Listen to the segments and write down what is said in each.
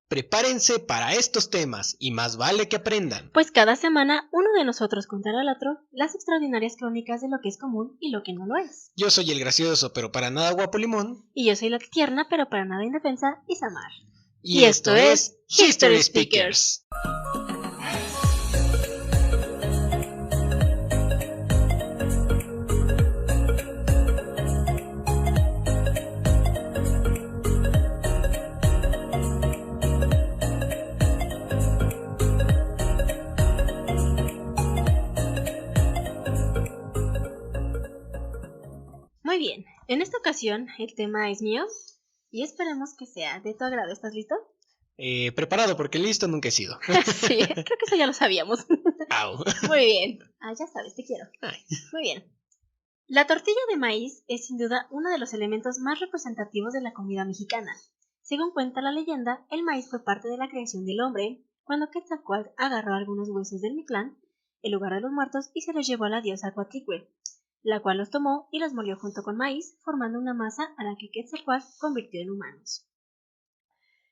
Prepárense para estos temas y más vale que aprendan. Pues cada semana uno de nosotros contará al otro las extraordinarias crónicas de lo que es común y lo que no lo es. Yo soy el gracioso pero para nada guapo Limón. Y yo soy la tierna pero para nada indefensa Isamar. Y esto es History Speakers. Muy bien, en esta ocasión el tema es mío y esperemos que sea de tu agrado. ¿Estás listo? Preparado porque listo nunca he sido. Sí, creo que eso ya lo sabíamos. Au. Muy bien. Ya sabes, te quiero. Ay. Muy bien. La tortilla de maíz es sin duda uno de los elementos más representativos de la comida mexicana. Según cuenta la leyenda, el maíz fue parte de la creación del hombre cuando Quetzalcóatl agarró algunos huesos del Mictlán, el lugar de los muertos, y se los llevó a la diosa Coatlicue, la cual los tomó y los molió junto con maíz, formando una masa a la que Quetzalcóatl convirtió en humanos.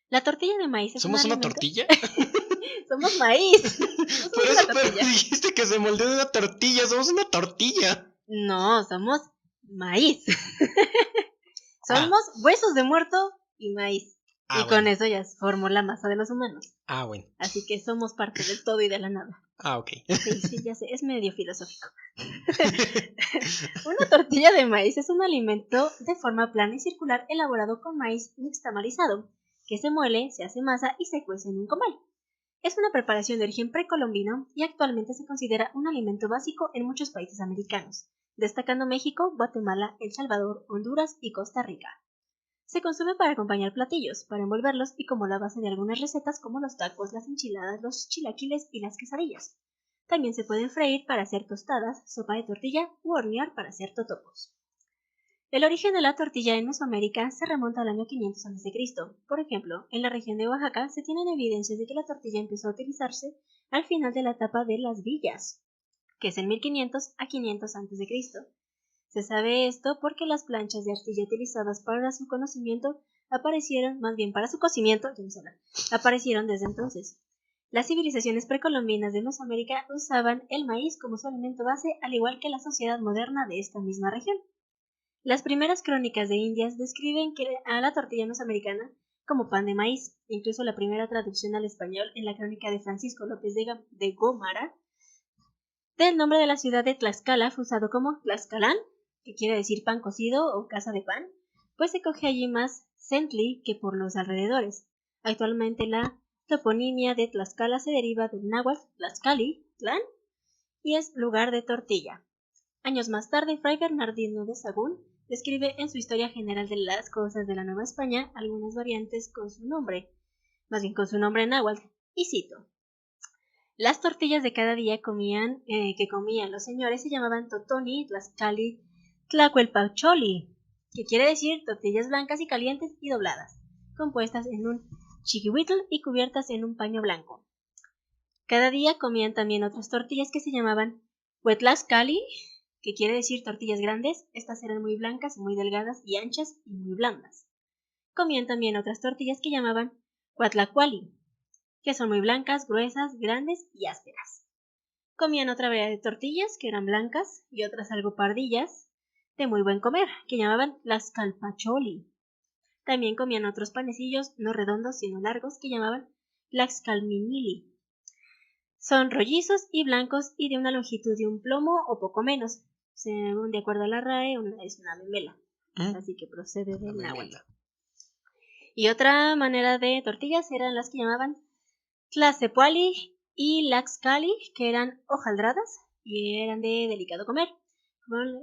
La tortilla de maíz es ¿Somos un una alimento... tortilla? Somos maíz. No somos Por una eso pero tortilla. dijiste que se moldeó de una tortilla. Somos una tortilla. No, somos maíz. Somos huesos de muerto y maíz. Y bueno. con eso ya formó la masa de los humanos. Bueno. Así que somos parte del todo y de la nada. Ok. Sí, ya sé, es medio filosófico. Una tortilla de maíz es un alimento de forma plana y circular elaborado con maíz nixtamalizado, que se muele, se hace masa y se cuece en un comal. Es una preparación de origen precolombino y actualmente se considera un alimento básico en muchos países americanos, destacando México, Guatemala, El Salvador, Honduras y Costa Rica. Se consume para acompañar platillos, para envolverlos y como la base de algunas recetas como los tacos, las enchiladas, los chilaquiles y las quesadillas. También se pueden freír para hacer tostadas, sopa de tortilla u hornear para hacer totopos. El origen de la tortilla en Mesoamérica se remonta al año 500 a.C. Por ejemplo, en la región de Oaxaca se tienen evidencias de que la tortilla empezó a utilizarse al final de la etapa de las villas, que es en 1500 a 500 a.C. Se sabe esto porque las planchas de arcilla utilizadas para su conocimiento aparecieron, más bien para su cocimiento, aparecieron desde entonces. Las civilizaciones precolombinas de Mesoamérica usaban el maíz como su alimento base, al igual que la sociedad moderna de esta misma región. Las primeras crónicas de Indias describen a la tortilla mesoamericana como pan de maíz. Incluso la primera traducción al español en la crónica de Francisco López de Gómara del nombre de la ciudad de Tlaxcala fue usado como Tlaxcalán, que quiere decir pan cocido o casa de pan, pues se coge allí más Centli que por los alrededores. Actualmente la toponimia de Tlaxcala se deriva del náhuatl Tlaxcali, Tlán, y es lugar de tortilla. Años más tarde, Fray Bernardino de Sahagún describe en su Historia General de las Cosas de la Nueva España algunas variantes con su nombre, más bien con su nombre en náhuatl, y cito: las tortillas de cada día que comían los señores se llamaban totoni, tlaxcali, tlacuelpacholi, que quiere decir tortillas blancas y calientes y dobladas, compuestas en un chiquihuitl y cubiertas en un paño blanco. Cada día comían también otras tortillas que se llamaban huetlascali, que quiere decir tortillas grandes. Estas eran muy blancas, muy delgadas y anchas y muy blandas. Comían también otras tortillas que llamaban huatlacuali, que son muy blancas, gruesas, grandes y ásperas. Comían otra variedad de tortillas que eran blancas y otras algo pardillas, de muy buen comer, que llamaban las calpacholi. También comían otros panecillos no redondos sino largos que llamaban tlaxcalminili. Son rollizos y blancos y de una longitud de un plomo o poco menos. Según de acuerdo a la RAE, es una memela, así que procede del náhuatl. Y otra manera de tortillas eran las que llamaban tlacepuali y laxcali, que eran hojaldradas y eran de delicado comer,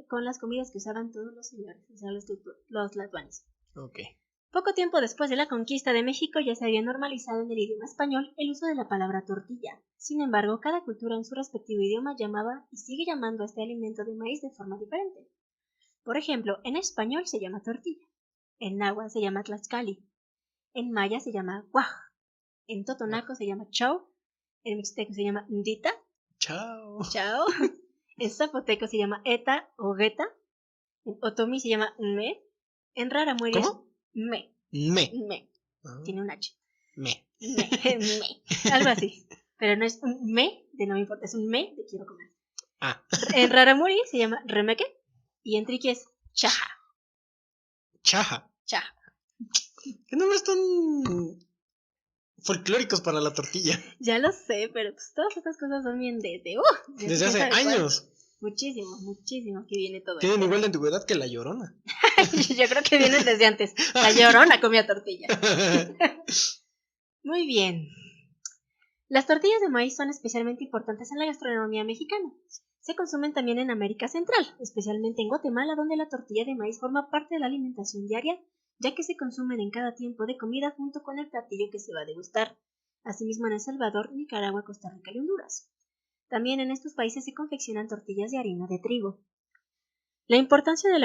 con las comidas que usaban todos los señores, o sea, los tlatoanis. Okay. Poco tiempo después de la conquista de México ya se había normalizado en el idioma español el uso de la palabra tortilla. Sin embargo, cada cultura en su respectivo idioma llamaba y sigue llamando a este alimento de maíz de forma diferente. Por ejemplo, en español se llama tortilla, en náhuatl se llama tlaxcali, en maya se llama guaj, en totonaco se llama chau, en mixteco se llama ndita, chao, en zapoteco se llama eta o gueta, en otomí se llama me, en rarámuri ¿cómo? me. Me. Tiene un H. Me. Algo así. Pero no es un me de no me importa, es un me de quiero comer. Ah. En raramuri se llama remeke y en triqui es chaja. Chaja. Chaja. ¿Qué nombres tan folclóricos para la tortilla? Ya lo sé, pero pues todas estas cosas son bien Desde hace años. Muchísimo que viene todo Tienen esto. igual de antigüedad que la Llorona. Yo creo que vienen desde antes. La Llorona comía tortilla. Muy bien. Las tortillas de maíz son especialmente importantes en la gastronomía mexicana. Se consumen también en América Central, especialmente en Guatemala, donde la tortilla de maíz forma parte de la alimentación diaria, ya que se consumen en cada tiempo de comida junto con el platillo que se va a degustar. Asimismo en El Salvador, Nicaragua, Costa Rica y Honduras. También en estos países se confeccionan tortillas de harina de trigo. La importancia de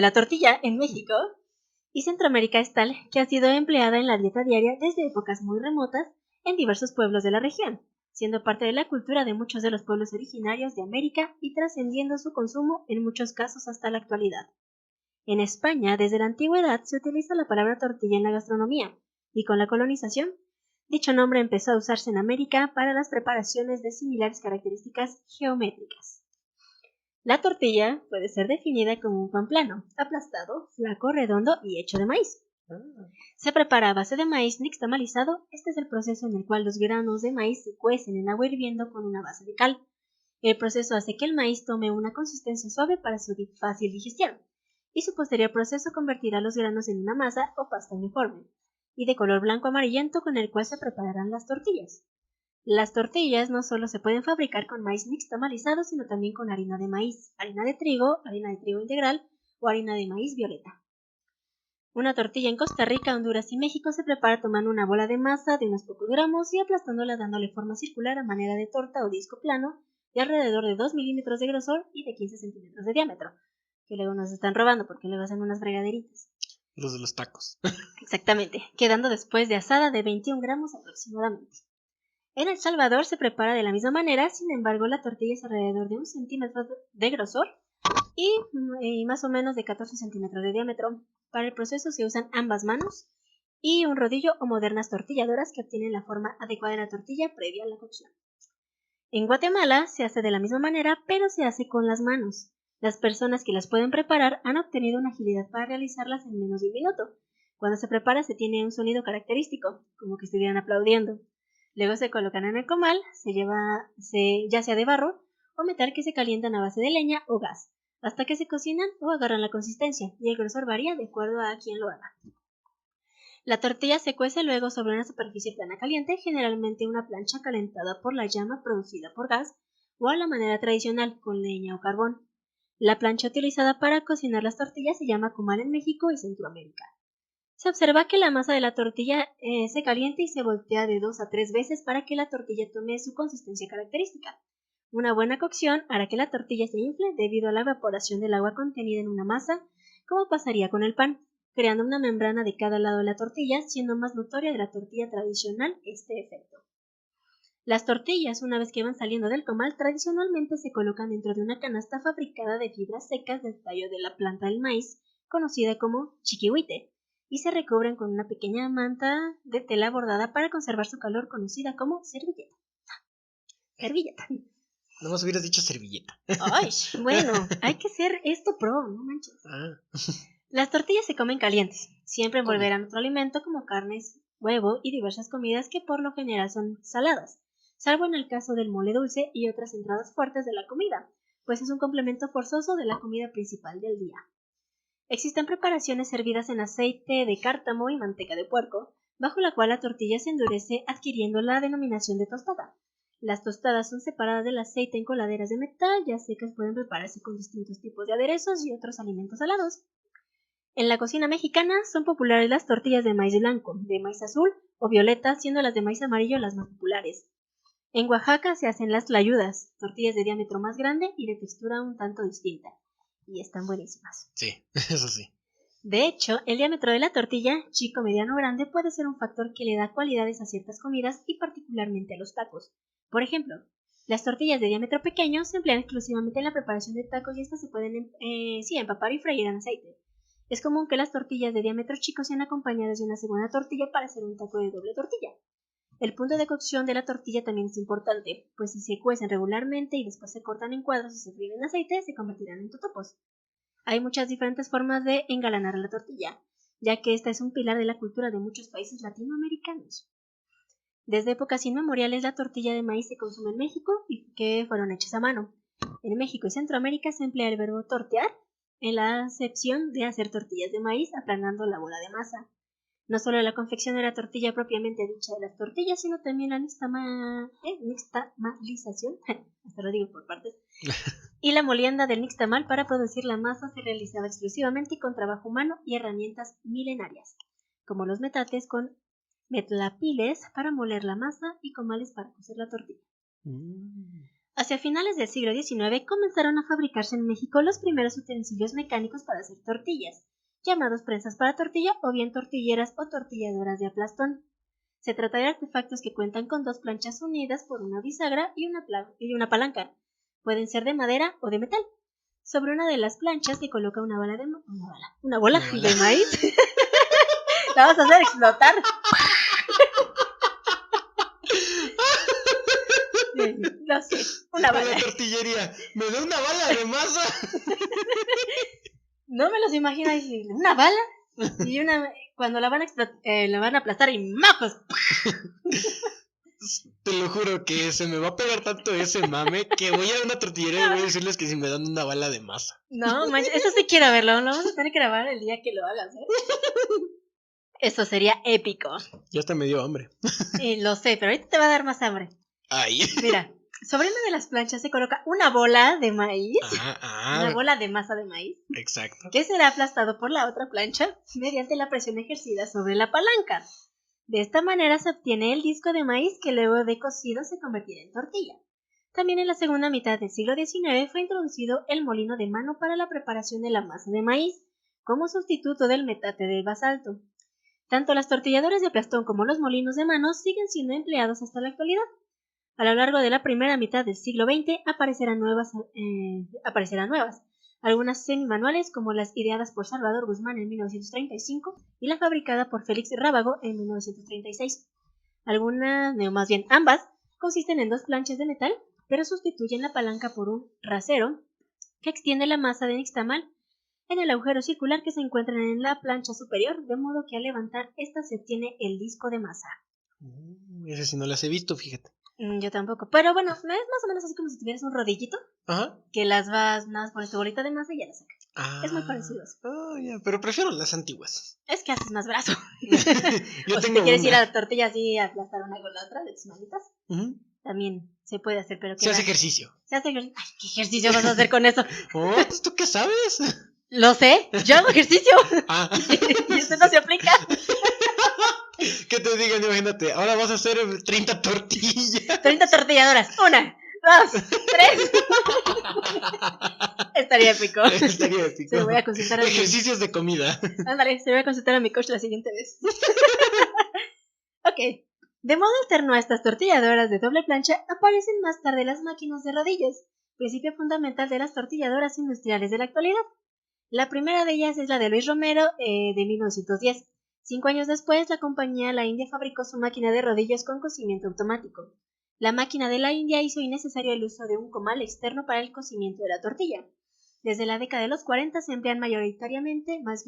la tortilla en México y Centroamérica es tal que ha sido empleada en la dieta diaria desde épocas muy remotas en diversos pueblos de la región, siendo parte de la cultura de muchos de los pueblos originarios de América y trascendiendo su consumo en muchos casos hasta la actualidad. En España, desde la antigüedad, se utiliza la palabra tortilla en la gastronomía, y con la colonización, dicho nombre empezó a usarse en América para las preparaciones de similares características geométricas. La tortilla puede ser definida como un pan plano, aplastado, flaco, redondo y hecho de maíz. Se prepara a base de maíz nixtamalizado. Este es el proceso en el cual los granos de maíz se cuecen en agua hirviendo con una base de cal. El proceso hace que el maíz tome una consistencia suave para su fácil digestión, y su posterior proceso convertirá los granos en una masa o pasta uniforme, y de color blanco amarillento con el cual se prepararán las tortillas. Las tortillas no solo se pueden fabricar con maíz nixtamalizado, sino también con harina de maíz, harina de trigo integral o harina de maíz violeta. Una tortilla en Costa Rica, Honduras y México se prepara tomando una bola de masa de unos pocos gramos y aplastándola dándole forma circular a manera de torta o disco plano de alrededor de 2 milímetros de grosor y de 15 centímetros de diámetro, que luego nos están robando porque luego hacen unas fregaderitas. Los de los tacos. Exactamente, quedando después de asada de 21 gramos aproximadamente. En El Salvador se prepara de la misma manera, sin embargo la tortilla es alrededor de 1 centímetro de grosor y más o menos de 14 centímetros de diámetro. Para el proceso se usan ambas manos y un rodillo o modernas tortilladoras que obtienen la forma adecuada de la tortilla previa a la cocción. En Guatemala se hace de la misma manera, pero se hace con las manos. Las personas que las pueden preparar han obtenido una agilidad para realizarlas en menos de un minuto. Cuando se prepara se tiene un sonido característico, como que estuvieran aplaudiendo. Luego se colocan en el comal, ya sea de barro o metal que se calientan a base de leña o gas, hasta que se cocinan o agarran la consistencia, y el grosor varía de acuerdo a quien lo haga. La tortilla se cuece luego sobre una superficie plana caliente, generalmente una plancha calentada por la llama producida por gas, o a la manera tradicional, con leña o carbón. La plancha utilizada para cocinar las tortillas se llama comal en México y Centroamérica. Se observa que la masa de la tortilla se calienta y se voltea de 2 a 3 veces para que la tortilla tome su consistencia característica. Una buena cocción hará que la tortilla se infle debido a la evaporación del agua contenida en una masa, como pasaría con el pan, creando una membrana de cada lado de la tortilla, siendo más notoria de la tortilla tradicional este efecto. Las tortillas, una vez que van saliendo del comal, tradicionalmente se colocan dentro de una canasta fabricada de fibras secas del tallo de la planta del maíz, conocida como chiquihuite, y se recubren con una pequeña manta de tela bordada para conservar su calor, conocida como servilleta. Servilleta. No más hubieras dicho servilleta. Ay, bueno, hay que ser esto pro, no manches. Las tortillas se comen calientes. Siempre envolverán otro alimento como carnes, huevo y diversas comidas que por lo general son saladas, salvo en el caso del mole dulce y otras entradas fuertes de la comida, pues es un complemento forzoso de la comida principal del día. Existen preparaciones servidas en aceite de cártamo y manteca de puerco, bajo la cual la tortilla se endurece adquiriendo la denominación de tostada. Las tostadas son separadas del aceite en coladeras de metal, ya secas pueden prepararse con distintos tipos de aderezos y otros alimentos salados. En la cocina mexicana son populares las tortillas de maíz blanco, de maíz azul o violeta, siendo las de maíz amarillo las más populares. En Oaxaca se hacen las tlayudas, tortillas de diámetro más grande y de textura un tanto distinta, y están buenísimas. Sí, eso sí. De hecho, el diámetro de la tortilla, chico, mediano o grande, puede ser un factor que le da cualidades a ciertas comidas y particularmente a los tacos. Por ejemplo, las tortillas de diámetro pequeño se emplean exclusivamente en la preparación de tacos y estas se pueden empapar y freír en aceite. Es común que las tortillas de diámetro chico sean acompañadas de una segunda tortilla para hacer un taco de doble tortilla. El punto de cocción de la tortilla también es importante, pues si se cuecen regularmente y después se cortan en cuadros y se fríen en aceite, se convertirán en totopos. Hay muchas diferentes formas de engalanar la tortilla, ya que esta es un pilar de la cultura de muchos países latinoamericanos. Desde épocas inmemoriales la tortilla de maíz se consume en México y que fueron hechas a mano. En México y Centroamérica se emplea el verbo tortear en la acepción de hacer tortillas de maíz aplanando la bola de masa. No solo la confección de la tortilla propiamente dicha de las tortillas, sino también la nixtamalización, hasta lo digo por partes, y la molienda del nixtamal para producir la masa se realizaba exclusivamente con trabajo humano y herramientas milenarias, como los metates con metlapiles para moler la masa y comales para cocer la tortilla. Hacia finales del siglo XIX comenzaron a fabricarse en México los primeros utensilios mecánicos para hacer tortillas, llamados prensas para tortilla o bien tortilleras o tortilladoras de aplastón. Se trata de artefactos que cuentan con dos planchas unidas por una bisagra y una palanca. Pueden ser de madera o de metal. Sobre una de las planchas se coloca una bola de maíz. La vamos a hacer explotar. No sé, una bala. La tortillería, ¿me da una bala de masa? No me los imagino ahí, una bala y cuando la van a aplastar y ¡mapos! Te lo juro que se me va a pegar tanto ese mame que voy a una tortillería y voy a decirles que si me dan una bala de masa. No, manches, eso sí quiero verlo, lo vamos a tener que grabar el día que lo hagas, Eso sería épico. Ya hasta me dio hambre. Lo sé, pero ahorita te va a dar más hambre. Ay. Mira, sobre una de las planchas se coloca una bola de maíz, una bola de masa de maíz, exacto, que será aplastado por la otra plancha mediante la presión ejercida sobre la palanca. De esta manera se obtiene el disco de maíz que luego de cocido se convertirá en tortilla. También en la segunda mitad del siglo XIX fue introducido el molino de mano para la preparación de la masa de maíz, como sustituto del metate de basalto. Tanto las tortilladoras de aplastón como los molinos de mano siguen siendo empleados hasta la actualidad. A lo largo de la primera mitad del siglo XX aparecerán nuevas, algunas semimanuales como las ideadas por Salvador Guzmán en 1935 y la fabricada por Félix Rábago en 1936. Ambas, consisten en dos planchas de metal, pero sustituyen la palanca por un rasero que extiende la masa de nixtamal en el agujero circular que se encuentra en la plancha superior, de modo que al levantar esta se obtiene el disco de masa. Ese sí no las he visto, fíjate. Yo tampoco, pero bueno, es más o menos así como si tuvieras un rodillito. Ajá. Que las vas, nada más pones tu bolita de masa y ya la sacas. Es muy parecido. Ya, pero prefiero las antiguas. Es que haces más brazo. Yo o si te quieres ir a la tortilla así a aplastar una con la otra de tus manitas, también se puede hacer, pero se hace ejercicio. Ay, ¿qué ejercicio vas a hacer con eso? ¿Tú qué sabes? Lo sé, yo hago ejercicio. Y eso no se aplica. Que te digan, imagínate, ahora vas a hacer 30 tortillas. 30 tortilladoras. 1, 2, 3. Estaría épico. Se lo voy a consultar a ejercicios de comida. Ándale, se lo voy a consultar a mi coach la siguiente vez. Ok. De modo alterno a estas tortilladoras de doble plancha, aparecen más tarde las máquinas de rodillos, principio fundamental de las tortilladoras industriales de la actualidad. La primera de ellas es la de Luis Romero de 1910. 5 años después, la compañía La India fabricó su máquina de rodillos con cocimiento automático. La máquina de La India hizo innecesario el uso de un comal externo para el cocimiento de la tortilla. Desde la década de los 40 se emplean mayoritariamente las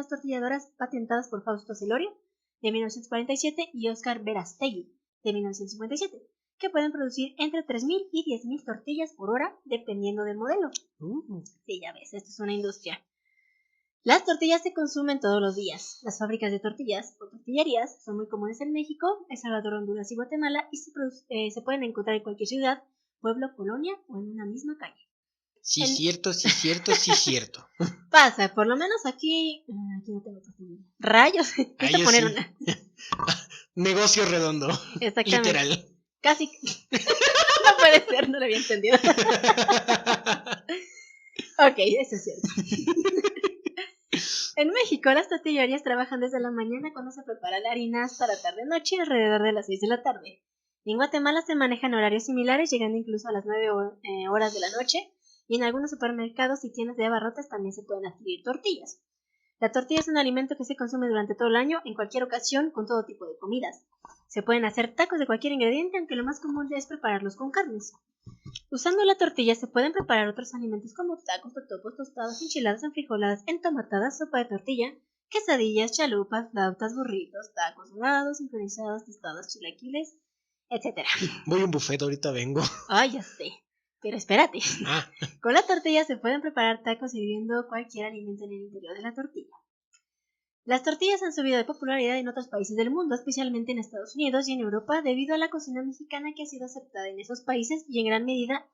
tortilladoras patentadas por Fausto Celorio, de 1947, y Oscar Verástegui, de 1957, que pueden producir entre 3.000 y 10.000 tortillas por hora, dependiendo del modelo. Sí, ya ves, esto es una industria. Las tortillas se consumen todos los días. Las fábricas de tortillas o tortillerías son muy comunes en México, El Salvador, Honduras y Guatemala y se pueden encontrar en cualquier ciudad, pueblo, colonia o en una misma calle. Sí, cierto. Pasa, por lo menos aquí no tengo tortilla. Rayos, quise poner una. Negocio redondo. Exactamente. Literal. Casi. No puede ser, no lo había entendido. Ok, eso es cierto. En México, las tortillerías trabajan desde la mañana cuando se prepara la harina hasta la tarde-noche, alrededor de las 6 de la tarde. En Guatemala se manejan horarios similares, llegando incluso a las 9 horas de la noche, y en algunos supermercados y tiendas de abarrotes también se pueden adquirir tortillas. La tortilla es un alimento que se consume durante todo el año, en cualquier ocasión, con todo tipo de comidas. Se pueden hacer tacos de cualquier ingrediente, aunque lo más común es prepararlos con carnes. Usando la tortilla se pueden preparar otros alimentos como tacos, totopos, tostadas, enchiladas, enfrijoladas, entomatadas, sopa de tortilla, quesadillas, chalupas, flautas, burritos, tacos dorados, sincronizados, tostadas, chilaquiles, etc. Voy a un buffet, ahorita vengo. Ay, ya sé. Pero espérate. Ah, Con la tortilla se pueden preparar tacos sirviendo cualquier alimento en el interior de la tortilla. Las tortillas han subido de popularidad en otros países del mundo, especialmente en Estados Unidos y en Europa, debido a la cocina mexicana que ha sido aceptada en esos países y en gran medida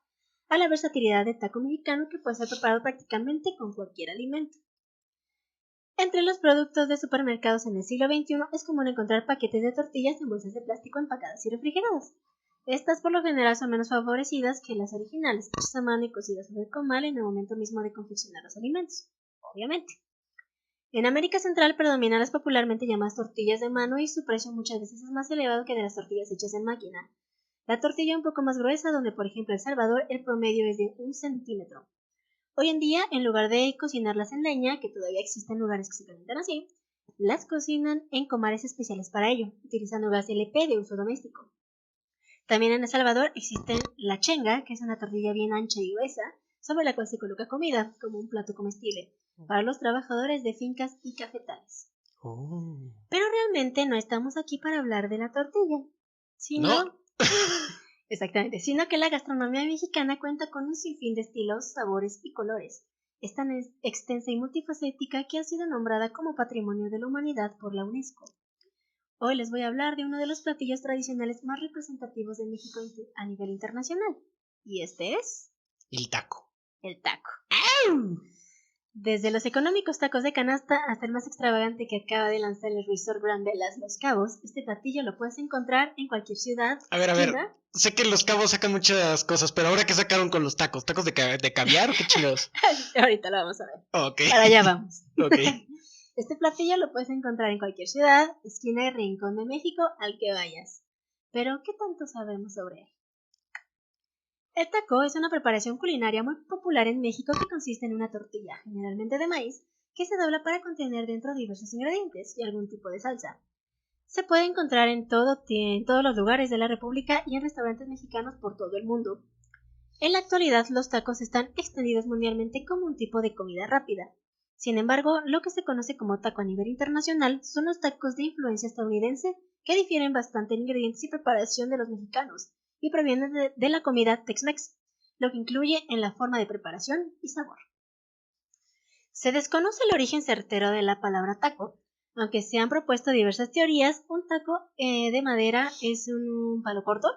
a la versatilidad del taco mexicano que puede ser preparado prácticamente con cualquier alimento. Entre los productos de supermercados en el siglo XXI es común encontrar paquetes de tortillas en bolsas de plástico empacadas y refrigeradas. Estas por lo general son menos favorecidas que las originales, hechas a mano y cocidas sobre el comal en el momento mismo de confeccionar los alimentos, obviamente. En América Central predominan las popularmente llamadas tortillas de mano y su precio muchas veces es más elevado que de las tortillas hechas en máquina. La tortilla un poco más gruesa, donde por ejemplo en El Salvador el promedio es de 1 centímetro. Hoy en día, en lugar de cocinarlas en leña, que todavía existen lugares que se calientan así, las cocinan en comares especiales para ello, utilizando gas LP de uso doméstico. También en El Salvador existe la chenga, que es una tortilla bien ancha y gruesa, sobre la cual se coloca comida, como un plato comestible, para los trabajadores de fincas y cafetales. oh. Pero realmente no estamos aquí para hablar de la tortilla, sino... No. Exactamente, sino que la gastronomía mexicana cuenta con un sinfín de estilos, sabores y colores. Es tan extensa y multifacética que ha sido nombrada como Patrimonio de la Humanidad por la UNESCO. Hoy les voy a hablar de uno de los platillos tradicionales más representativos de México a nivel internacional. Y este es... El taco. el taco. Desde los económicos tacos de canasta hasta el más extravagante que acaba de lanzar el Resort Grand Velas Los Cabos, este platillo lo puedes encontrar en cualquier ciudad. A ver. Sé que los cabos sacan muchas cosas, pero ahora, ¿qué sacaron con los tacos? ¿Tacos de caviar o qué chingados? Ahorita lo vamos a ver. Ok. Para allá vamos. Ok. Este platillo lo puedes encontrar en cualquier ciudad, esquina y rincón de México al que vayas. Pero, ¿qué tanto sabemos sobre él? El taco es una preparación culinaria muy popular en México que consiste en una tortilla, generalmente de maíz, que se dobla para contener dentro diversos ingredientes y algún tipo de salsa. Se puede encontrar en todos los lugares de la República y en restaurantes mexicanos por todo el mundo. En la actualidad, los tacos están extendidos mundialmente como un tipo de comida rápida. Sin embargo, lo que se conoce como taco a nivel internacional son los tacos de influencia estadounidense que difieren bastante en ingredientes y preparación de los mexicanos y provienen de la comida Tex-Mex, lo que incluye en la forma de preparación y sabor. Se desconoce el origen certero de la palabra taco, aunque se han propuesto diversas teorías. Un taco de madera es un palo corto.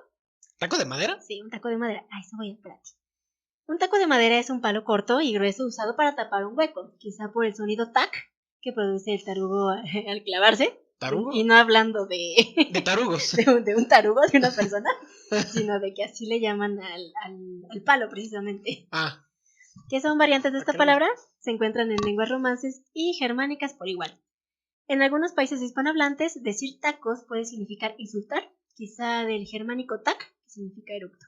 ¿Taco de madera? Sí, un taco de madera. Ah, eso voy a espérate. Un taco de madera es un palo corto y grueso usado para tapar un hueco, quizá por el sonido tac que produce el tarugo al clavarse. ¿Tarugo? Y no hablando de tarugos. de un tarugo, de una persona, sino de que así le llaman al palo precisamente. Ah. ¿Qué son variantes de esta palabra? Se encuentran en lenguas romances y germánicas por igual. En algunos países hispanohablantes, decir tacos puede significar insultar, quizá del germánico tac, que significa eructo.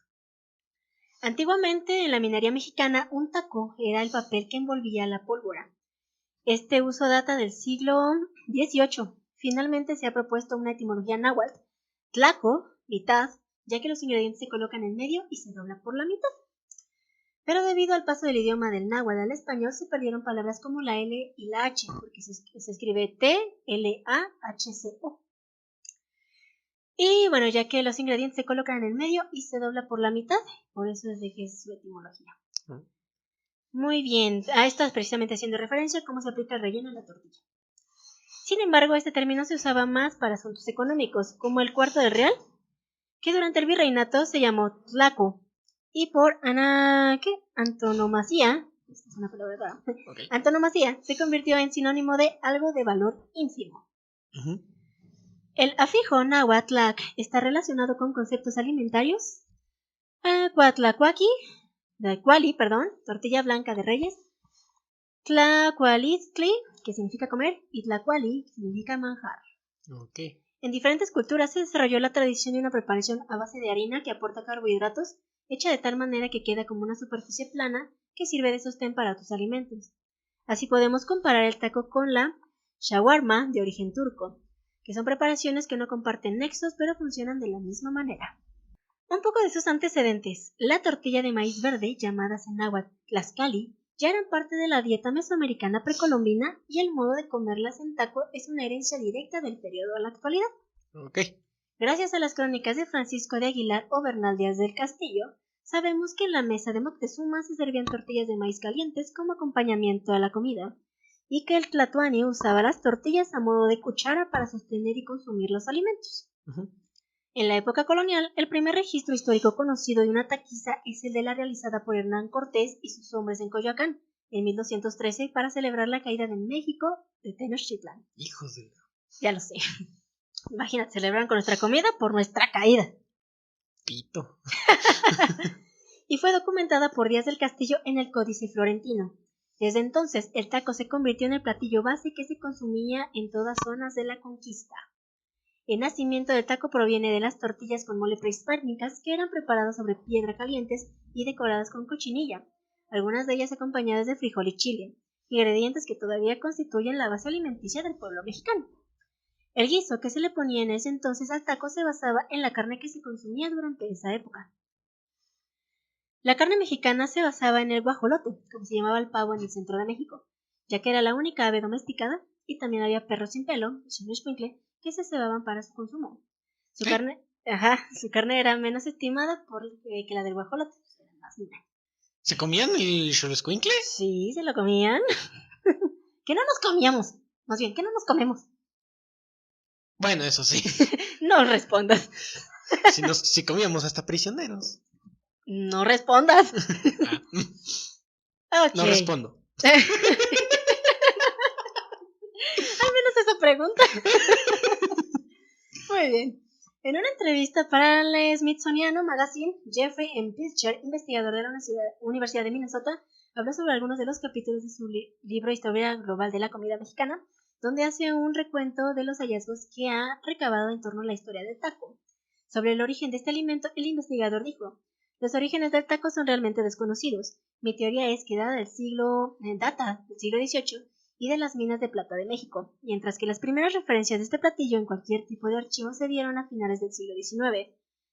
Antiguamente, en la minería mexicana, un taco era el papel que envolvía la pólvora. Este uso data del siglo XVIII. Finalmente se ha propuesto una etimología náhuatl, tlaco, mitad, ya que los ingredientes se colocan en medio y se dobla por la mitad. Pero debido al paso del idioma del náhuatl al español se perdieron palabras como la L y la H, porque se escribe T-L-A-H-C-O. Y bueno, ya que los ingredientes se colocan en el medio y se dobla por la mitad, por eso es de que es su etimología. Muy bien, a esto es precisamente haciendo referencia a cómo se aplica el relleno en la tortilla. Sin embargo, este término se usaba más para asuntos económicos, como el cuarto de real, que durante el virreinato se llamó tlaco, y por antonomasia, esta es una palabra rara, Okay. Antonomasia se convirtió en sinónimo de algo de valor ínfimo. El afijo náhuatl está relacionado con conceptos alimentarios. Cuatlacuali, tortilla blanca de reyes. Tlacualitzli, que significa comer, y tlacuali, que significa manjar. Okay. En diferentes culturas se desarrolló la tradición de una preparación a base de harina que aporta carbohidratos, hecha de tal manera que queda como una superficie plana que sirve de sostén para otros alimentos. Así podemos comparar el taco con la shawarma de origen turco, que son preparaciones que no comparten nexos pero funcionan de la misma manera. Un poco de sus antecedentes. La tortilla de maíz verde, llamadas en náhuatl tlaxcali, ya eran parte de la dieta mesoamericana precolombina y el modo de comerlas en taco es una herencia directa del periodo a la actualidad. Ok. Gracias a las crónicas de Francisco de Aguilar o Bernal Díaz del Castillo, sabemos que en la mesa de Moctezuma se servían tortillas de maíz calientes como acompañamiento a la comida, y que el tlatoani usaba las tortillas a modo de cuchara para sostener y consumir los alimentos. En la época colonial, el primer registro histórico conocido de una taquiza es el de la realizada por Hernán Cortés y sus hombres en Coyoacán, en 1213, para celebrar la caída de México de Tenochtitlan. Hijos de... Ya lo sé. Imagínate, celebran con nuestra comida por nuestra caída. Pito. Y fue documentada por Díaz del Castillo en el Códice Florentino. Desde entonces, el taco se convirtió en el platillo base que se consumía en todas zonas de la conquista. El nacimiento del taco proviene de las tortillas con mole prehispánicas que eran preparadas sobre piedra calientes y decoradas con cochinilla, algunas de ellas acompañadas de frijol y chile, ingredientes que todavía constituyen la base alimenticia del pueblo mexicano. El guiso que se le ponía en ese entonces al taco se basaba en la carne que se consumía durante esa época. La carne mexicana se basaba en el guajolote, como se llamaba el pavo en el centro de México, ya que era la única ave domesticada, y también había perros sin pelo, que se cebaban para su consumo. Su carne era menos estimada que la del guajolote. ¿Se comían el xoloscuincle? Sí, se lo comían. ¿Qué no nos comíamos? Más bien, ¿qué no nos comemos? Bueno, eso sí. No respondas. Si comíamos hasta prisioneros. No respondas. Okay. No respondo. Al menos esa pregunta. Muy bien. En una entrevista para el Smithsonian Magazine, Jeffrey M. Pilcher, investigador de la Universidad de Minnesota, habló sobre algunos de los capítulos de su libro Historia Global de la Comida Mexicana, donde hace un recuento de los hallazgos que ha recabado en torno a la historia del taco. Sobre el origen de este alimento, el investigador dijo: los orígenes del taco son realmente desconocidos. Mi teoría es que data del siglo XVIII y de las minas de plata de México, mientras que las primeras referencias de este platillo en cualquier tipo de archivo se dieron a finales del siglo XIX,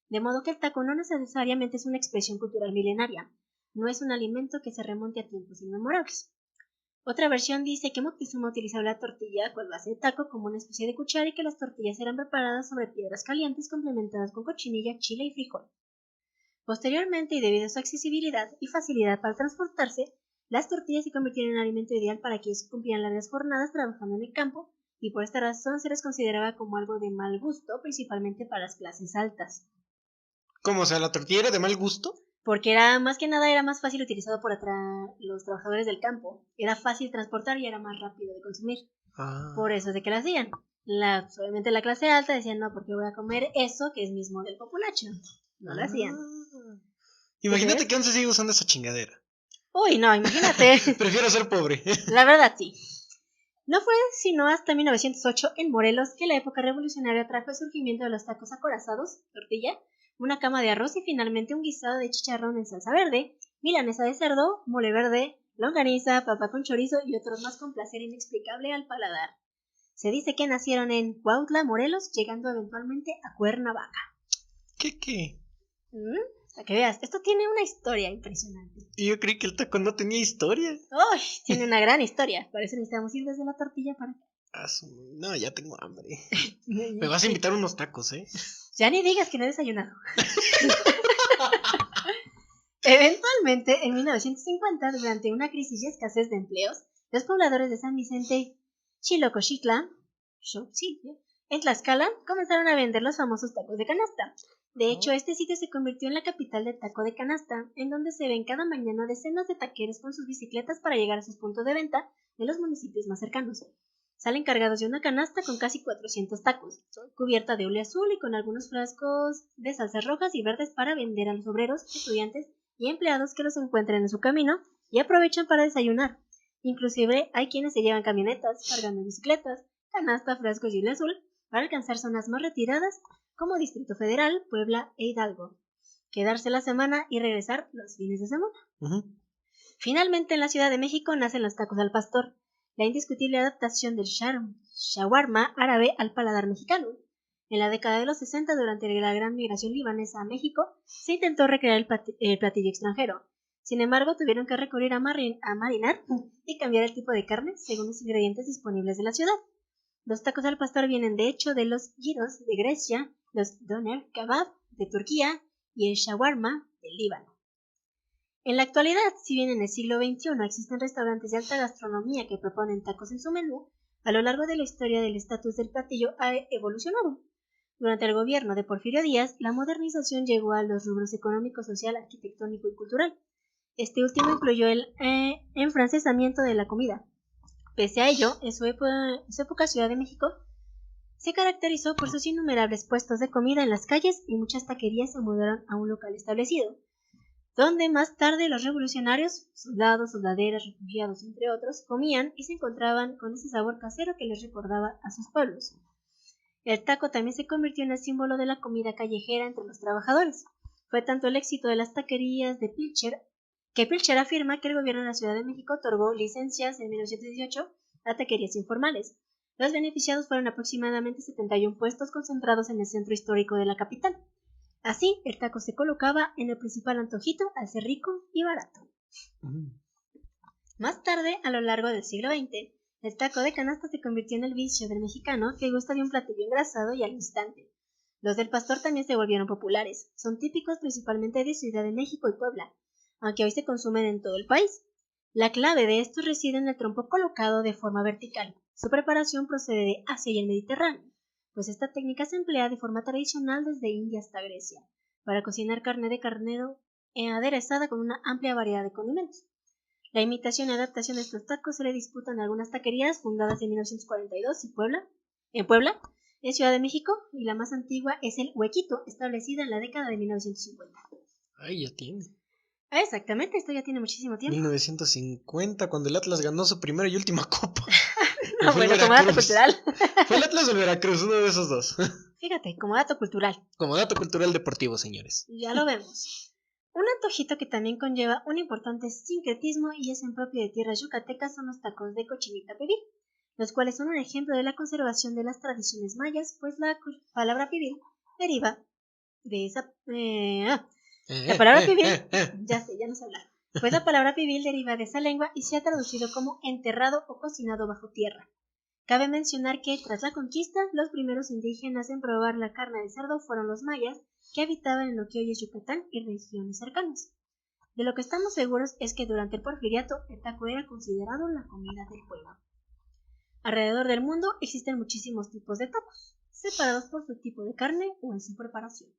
de modo que el taco no necesariamente es una expresión cultural milenaria, no es un alimento que se remonte a tiempos inmemorables. Otra versión dice que Moctezuma utilizaba la tortilla con base de taco como una especie de cuchara y que las tortillas eran preparadas sobre piedras calientes complementadas con cochinilla, chile y frijol. Posteriormente, y debido a su accesibilidad y facilidad para transportarse, las tortillas se convirtieron en un alimento ideal para quienes cumplían largas jornadas trabajando en el campo, y por esta razón se les consideraba como algo de mal gusto, principalmente para las clases altas. ¿Cómo? O sea, ¿la tortilla era de mal gusto? Porque más que nada era más fácil utilizado por los trabajadores del campo. Era fácil transportar y era más rápido de consumir. Por eso es de que la hacían. Obviamente la clase alta decían, no, porque voy a comer eso que es mismo del populacho. No lo hacían. Imagínate que aún se sigue usando esa chingadera. Uy, no, imagínate. Prefiero ser pobre. La verdad, sí. No fue sino hasta 1908 en Morelos que la época revolucionaria trajo el surgimiento de los tacos acorazados, tortilla, una cama de arroz y finalmente un guisado de chicharrón en salsa verde, milanesa de cerdo, mole verde, longaniza, papa con chorizo y otros más con placer inexplicable al paladar. Se dice que nacieron en Cuautla, Morelos, llegando eventualmente a Cuernavaca. ¿Qué? Para que veas, esto tiene una historia impresionante. Y yo creí que el taco no tenía historia. ¡Uy! Tiene una gran historia. Por eso necesitamos ir desde la tortilla para acá. No, ya tengo hambre. Me vas a invitar unos tacos, ¿eh? Ya ni digas que no he desayunado. Eventualmente, en 1950, durante una crisis y escasez de empleos, los pobladores de San Vicente Chilocochitla, en Tlaxcala, comenzaron a vender los famosos tacos de canasta. De hecho, este sitio se convirtió en la capital del taco de canasta, en donde se ven cada mañana decenas de taqueros con sus bicicletas para llegar a sus puntos de venta en los municipios más cercanos. Salen cargados de una canasta con casi 400 tacos, cubierta de óleo azul y con algunos frascos de salsas rojas y verdes para vender a los obreros, estudiantes y empleados que los encuentren en su camino y aprovechan para desayunar. Inclusive hay quienes se llevan camionetas cargando bicicletas, canasta, frascos y óleo azul para alcanzar zonas más retiradas como Distrito Federal, Puebla e Hidalgo. Quedarse la semana y regresar los fines de semana. Finalmente, en la Ciudad de México nacen los tacos al pastor, la indiscutible adaptación del shawarma árabe al paladar mexicano. En la década de los 60, durante la gran migración libanesa a México, se intentó recrear el platillo extranjero. Sin embargo, tuvieron que recurrir a marinar y cambiar el tipo de carne según los ingredientes disponibles de la ciudad. Los tacos al pastor vienen de hecho de los gyros de Grecia, los doner kebab de Turquía y el shawarma del Líbano. En la actualidad, si bien en el siglo XXI existen restaurantes de alta gastronomía que proponen tacos en su menú, a lo largo de la historia del estatus del platillo ha evolucionado. Durante el gobierno de Porfirio Díaz, la modernización llegó a los rubros económico, social, arquitectónico y cultural. Este último incluyó el enfrancesamiento de la comida. Pese a ello, en su época Ciudad de México se caracterizó por sus innumerables puestos de comida en las calles y muchas taquerías se mudaron a un local establecido, donde más tarde los revolucionarios, soldados, soldaderas, refugiados, entre otros, comían y se encontraban con ese sabor casero que les recordaba a sus pueblos. El taco también se convirtió en el símbolo de la comida callejera entre los trabajadores. Fue tanto el éxito de las taquerías de Pilcher que Pilcher afirma que el gobierno de la Ciudad de México otorgó licencias en 1918 a taquerías informales. Los beneficiados fueron aproximadamente 71 puestos concentrados en el centro histórico de la capital. Así, el taco se colocaba en el principal antojito al ser rico y barato. Más tarde, a lo largo del siglo XX, el taco de canasta se convirtió en el vicio del mexicano que gusta de un platillo engrasado y al instante. Los del pastor también se volvieron populares. Son típicos principalmente de Ciudad de México y Puebla, aunque hoy se consumen en todo el país. La clave de estos reside en el trompo colocado de forma vertical. Su preparación procede de Asia y el Mediterráneo, pues esta técnica se emplea de forma tradicional desde India hasta Grecia, para cocinar carne de carnero aderezada con una amplia variedad de condimentos. La imitación y adaptación de estos tacos se le disputan a algunas taquerías fundadas en 1942 en Puebla, en Ciudad de México, y la más antigua es el Huequito, establecida en la década de 1950. Ay, ya tiene. Exactamente, esto ya tiene muchísimo tiempo. 1950, cuando el Atlas ganó su primera y última copa. No, bueno, como dato cultural. Fue el Atlas o el Veracruz, uno de esos dos. Fíjate, como dato cultural. Como dato cultural deportivo, señores. Ya lo vemos. Un antojito que también conlleva un importante sincretismo y es en propio de tierras yucatecas son los tacos de cochinita pibil, los cuales son un ejemplo de la conservación de las tradiciones mayas, pues la palabra pibil deriva de esa... La palabra pibil, ya sé, ya no sé hablar. Pues la palabra pibil deriva de esa lengua y se ha traducido como enterrado o cocinado bajo tierra. Cabe mencionar que, tras la conquista, los primeros indígenas en probar la carne de cerdo fueron los mayas, que habitaban en lo que hoy es Yucatán y regiones cercanas. De lo que estamos seguros es que durante el Porfiriato el taco era considerado la comida del pueblo. Alrededor del mundo existen muchísimos tipos de tacos, separados por su tipo de carne o en su preparación,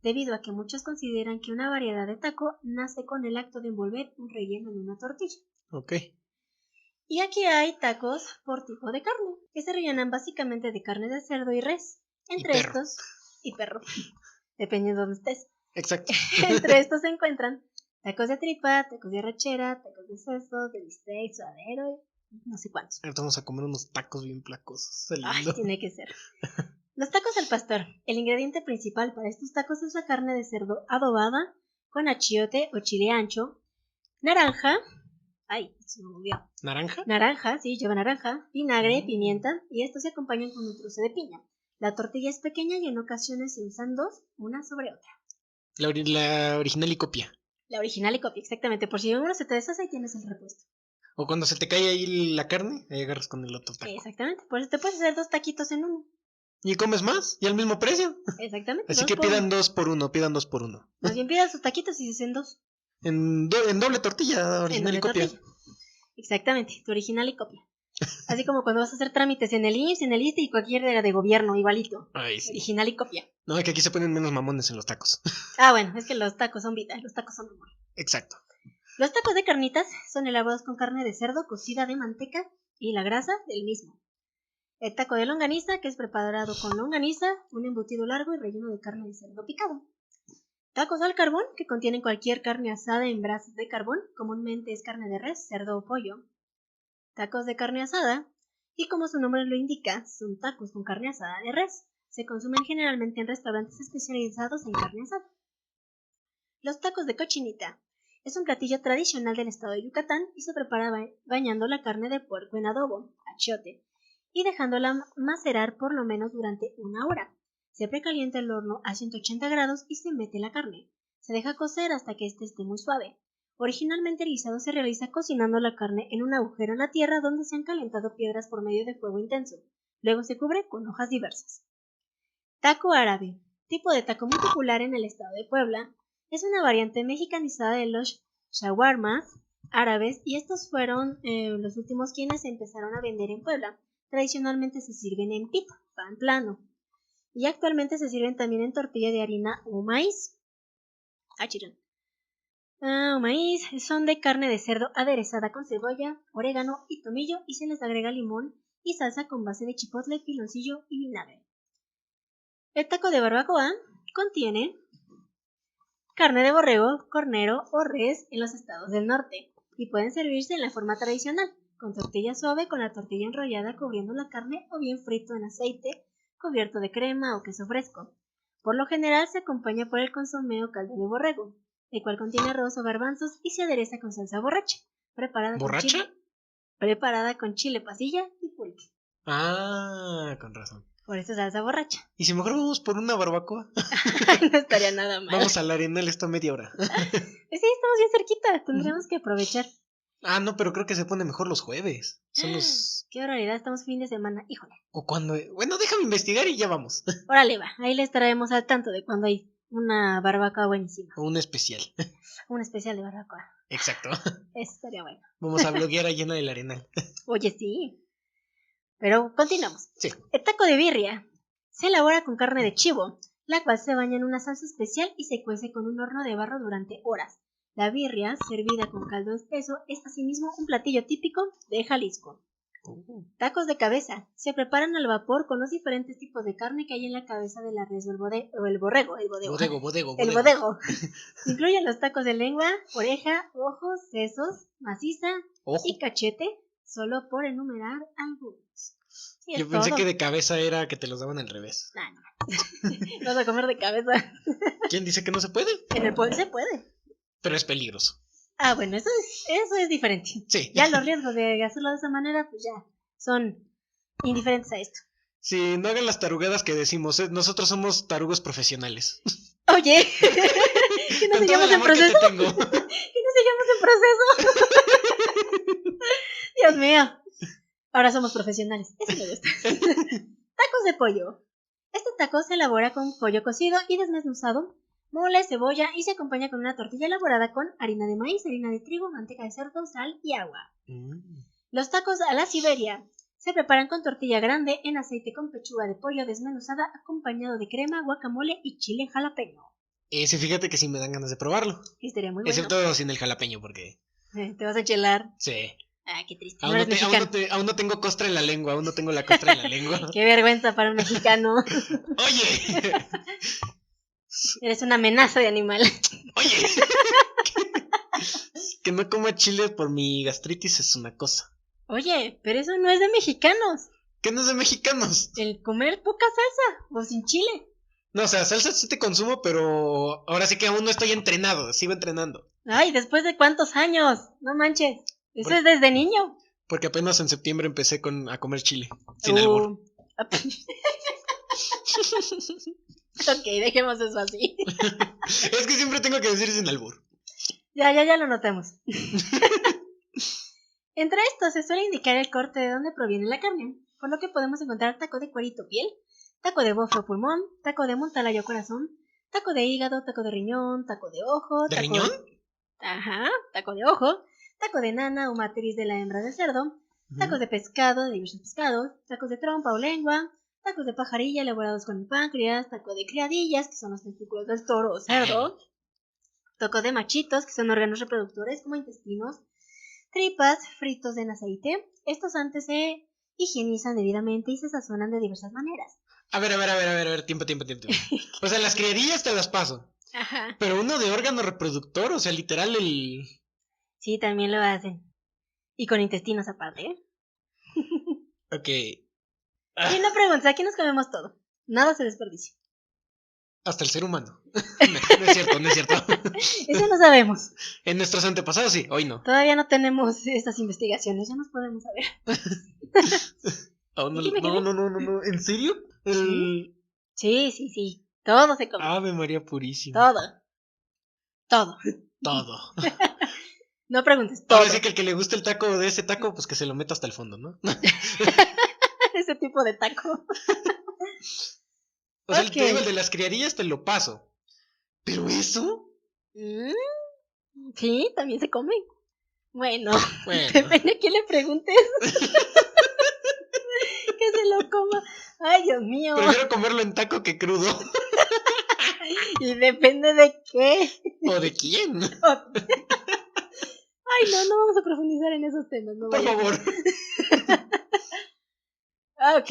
debido a que muchos consideran que una variedad de taco nace con el acto de envolver un relleno en una tortilla. Ok. Y aquí hay tacos por tipo de carne, que se rellenan básicamente de carne de cerdo y res. Entre estos, y perro, dependiendo de donde estés. Exacto. Entre estos se encuentran tacos de tripa, tacos de arrachera, tacos de seso, de bistec, suadero y no sé cuántos. Ahorita vamos a comer unos tacos bien placosos. Ay, tiene que ser. Los tacos al pastor. El ingrediente principal para estos tacos es la carne de cerdo adobada con achiote o chile ancho, naranja, se me movió. ¿Naranja? Naranja, sí, lleva naranja, vinagre, pimienta, y estos se acompañan con un trozo de piña. La tortilla es pequeña y en ocasiones se usan dos, una sobre otra. La original y copia. La original y copia, exactamente. Por si uno se te deshace, ahí tienes el repuesto. O cuando se te cae ahí la carne, ahí agarras con el otro taco. Exactamente, por eso te puedes hacer 2 taquitos en uno. ¿Y comes más? ¿Y al mismo precio? Exactamente. Así que pidan 2 por 1, pidan 2 por 1. Más bien pidan sus taquitos y se hacen 2. En doble tortilla, original y copia. Tortilla. Exactamente, tu original y copia. Así como cuando vas a hacer trámites en el IMSS, en el ISSSTE y cualquier era de gobierno, igualito. Ay, sí. Original y copia. No, que aquí se ponen menos mamones en los tacos. Ah, bueno, es que los tacos son vida, los tacos son amor. Exacto. Los tacos de carnitas son elaborados con carne de cerdo cocida de manteca y la grasa del mismo. El taco de longaniza, que es preparado con longaniza, un embutido largo y relleno de carne de cerdo picado. Tacos al carbón, que contienen cualquier carne asada en brasas de carbón, comúnmente es carne de res, cerdo o pollo. Tacos de carne asada, y como su nombre lo indica, son tacos con carne asada de res. Se consumen generalmente en restaurantes especializados en carne asada. Los tacos de cochinita. Es un platillo tradicional del estado de Yucatán y se prepara bañando la carne de puerco en adobo, achiote, y dejándola macerar por lo menos durante 1 hora. Se precalienta el horno a 180 grados y se mete la carne. Se deja cocer hasta que éste esté muy suave. Originalmente el guisado se realiza cocinando la carne en un agujero en la tierra donde se han calentado piedras por medio de fuego intenso. Luego se cubre con hojas diversas. Taco árabe, tipo de taco muy popular en el estado de Puebla, es una variante mexicanizada de los shawarmas árabes y estos fueron los últimos quienes se empezaron a vender en Puebla. Tradicionalmente se sirven en pita, pan plano, y actualmente se sirven también en tortilla de harina o maíz. O maíz son de carne de cerdo aderezada con cebolla, orégano y tomillo y se les agrega limón y salsa con base de chipotle, piloncillo y vinagre. El taco de barbacoa contiene carne de borrego, cornero o res en los estados del norte y pueden servirse en la forma tradicional, con tortilla suave con la tortilla enrollada cubriendo la carne o bien frito en aceite, cubierto de crema o queso fresco. Por lo general se acompaña por el consomé o caldo de borrego, el cual contiene arroz o garbanzos y se adereza con salsa borracha, preparada con chile pasilla y pulque. Ah, con razón. Por eso salsa borracha. ¿Y si mejor vamos por una barbacoa? No estaría nada mal. Vamos al Arenal, está media hora. Sí, estamos bien cerquita, tendríamos que aprovechar. Ah, no, pero creo que se pone mejor los jueves. Son los... Qué barbaridad, estamos fin de semana, híjole. O cuando... Bueno, déjame investigar y ya vamos. Órale va, ahí les traemos al tanto de cuando hay una barbacoa buenísima. O un especial. Un especial de barbacoa. Exacto. Eso estaría bueno. Vamos a bloguear allá en el Arenal. Oye, sí. Pero continuamos. Sí. El taco de birria se elabora con carne de chivo, la cual se baña en una salsa especial y se cuece con un horno de barro durante horas. La birria, servida con caldo espeso, es asimismo un platillo típico de Jalisco. Tacos de cabeza. Se preparan al vapor con los diferentes tipos de carne que hay en la cabeza de la res o el borrego. El bodego. Incluyen los tacos de lengua, oreja, ojos, sesos, maciza y cachete, solo por enumerar algunos. Sí, yo pensé que de cabeza era que te los daban al revés. No. Vas a comer de cabeza. ¿Quién dice que no se puede? En el pueblo se puede. Pero es peligroso. Ah, bueno, eso es diferente. Sí. Ya los riesgos de hacerlo de esa manera, pues ya son indiferentes a esto. Sí, no hagan las tarugadas que decimos. Nosotros somos tarugos profesionales. Oye, que no sigamos en proceso. Que no sigamos en proceso. Dios mío. Ahora somos profesionales. Eso me gusta. Tacos de pollo. Este taco se elabora con pollo cocido y desmenuzado, mole, cebolla y se acompaña con una tortilla elaborada con harina de maíz, harina de trigo, manteca de cerdo, sal y agua. Los tacos a la Siberia se preparan con tortilla grande en aceite con pechuga de pollo desmenuzada acompañado de crema, guacamole y chile jalapeño. Ese fíjate que sí me dan ganas de probarlo. Estaría muy bueno. Excepto sin el jalapeño porque... Te vas a chelar. Sí. Ah, qué triste. Aún no tengo costra en la lengua, aún no tengo la costra en la lengua. Qué vergüenza para un mexicano. Oye. Eres una amenaza de animal. Oye. Que no coma chile por mi gastritis es una cosa. Oye, pero eso no es de mexicanos. ¿Qué no es de mexicanos? El comer poca salsa o sin chile. No, o sea, salsa sí te consumo, pero ahora sí que aún no estoy entrenado, sigo entrenando. Ay, ¿después de cuántos años? No manches. Eso es desde niño. Porque apenas en septiembre empecé a comer chile. Sin albur. Ok, dejemos eso así. Es que siempre tengo que decir sin albur. Ya lo notamos. Entre estos se suele indicar el corte de donde proviene la carne, por lo que podemos encontrar taco de cuerito piel, taco de bofe o pulmón, taco de montalayo corazón, taco de hígado, taco de riñón, taco de ojo. ¿De riñón? Ajá, taco de ojo, taco de nana o matriz de la hembra de cerdo, tacos de pescado, de diversos pescados, tacos de trompa o lengua, tacos de pajarilla elaborados con el páncreas, taco de criadillas, que son los testículos del toro o cerdo, taco de machitos, que son órganos reproductores como intestinos, tripas fritos en aceite. Estos antes se higienizan debidamente y se sazonan de diversas maneras. A ver, tiempo. O sea, las criadillas te las paso. Ajá. Pero uno de órgano reproductor, o sea, literal el... Sí, también lo hacen. Y con intestinos aparte, ¿eh? Ok. Y no preguntes, aquí nos comemos todo. Nada se desperdicia. Hasta el ser humano. No es cierto, no es cierto. Eso no sabemos. En nuestros antepasados sí, hoy no. Todavía no tenemos estas investigaciones, ya nos podemos saber. Oh, no, Dime, no. ¿En serio? Sí. Todo se come. Ave María Purísima. Todo. Todo. No preguntes, todo. Ahora sí que el que le gusta el taco de ese taco, pues que se lo meta hasta el fondo, ¿no? Ese tipo de taco. O sea, Ok. te digo, el de las criadillas te lo paso. ¿Pero eso? Sí, también se come. Bueno, Bueno. depende a quién le preguntes. Que se lo coma. Ay, Dios mío. Prefiero comerlo en taco que crudo. Y depende de qué. ¿O de quién? Ay, no vamos a profundizar en esos temas. No Por vaya a favor. Ok,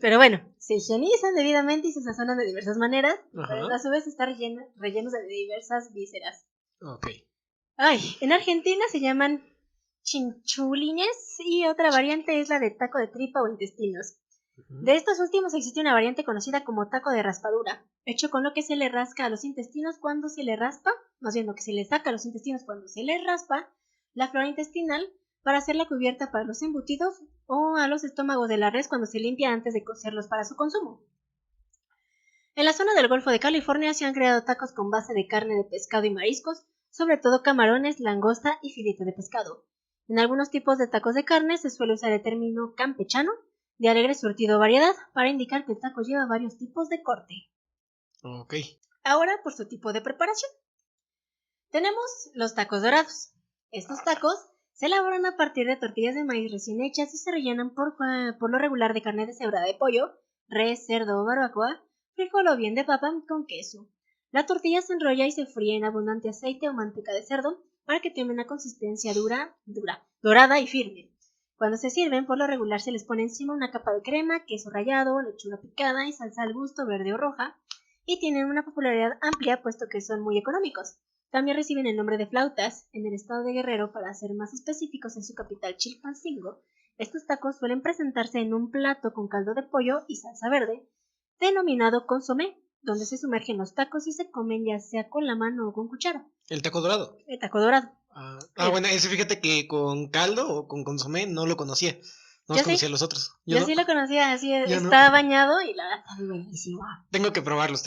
pero bueno, se higienizan debidamente y se sazonan de diversas maneras, Ajá. pero a su vez están rellenos de diversas vísceras. Ok. Ay, en Argentina se llaman chinchulines y otra variante es la de taco de tripa o intestinos. De estos últimos existe una variante conocida como taco de raspadura, hecho con lo que se le rasca a los intestinos cuando se le raspa, más bien lo que se le saca a los intestinos cuando se le raspa la flora intestinal para hacer la cubierta para los embutidos o a los estómagos de la res cuando se limpia antes de cocerlos para su consumo. En la zona del Golfo de California se han creado tacos con base de carne de pescado y mariscos, sobre todo camarones, langosta y filete de pescado. En algunos tipos de tacos de carne se suele usar el término campechano, de alegre surtido o variedad, para indicar que el taco lleva varios tipos de corte. Ok. Ahora por su tipo de preparación. Tenemos los tacos dorados. Estos tacos se elaboran a partir de tortillas de maíz recién hechas y se rellenan por lo regular de carne deshebrada de pollo, res, cerdo o barbacoa, frijol o bien de papa con queso. La tortilla se enrolla y se fríe en abundante aceite o manteca de cerdo para que tenga una consistencia dorada y firme. Cuando se sirven, por lo regular se les pone encima una capa de crema, queso rallado, lechuga picada y salsa al gusto verde o roja, y tienen una popularidad amplia puesto que son muy económicos. También reciben el nombre de flautas. En el estado de Guerrero, para ser más específicos, en su capital Chilpancingo, estos tacos suelen presentarse en un plato con caldo de pollo y salsa verde, denominado consomé, donde se sumergen los tacos y se comen ya sea con la mano o con cuchara. ¿El taco dorado? El taco dorado. Bueno, ese fíjate que con caldo o con consomé no lo conocía. No los conocía los otros. Yo no. Sí lo conocía, así Yo está bañado y la verdad está buenísimo. Tengo que probarlos.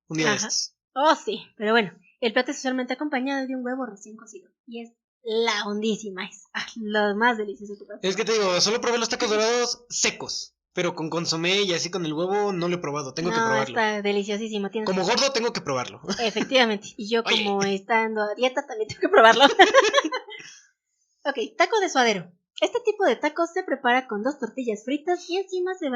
Un día de estos. Oh, sí, pero bueno, el plato es usualmente acompañado de un huevo recién cocido. Y es la hondísima, es lo más delicioso que puedes probar. Es que te digo, solo probé los tacos dorados secos. Pero con consomé y así con el huevo no lo he probado. Tengo que probarlo. Está deliciosísimo. Como gordo tengo que probarlo. Efectivamente. Y yo como estando a dieta también tengo que probarlo. Ok, taco de suadero. Este tipo de tacos se prepara con 2 tortillas fritas y encima se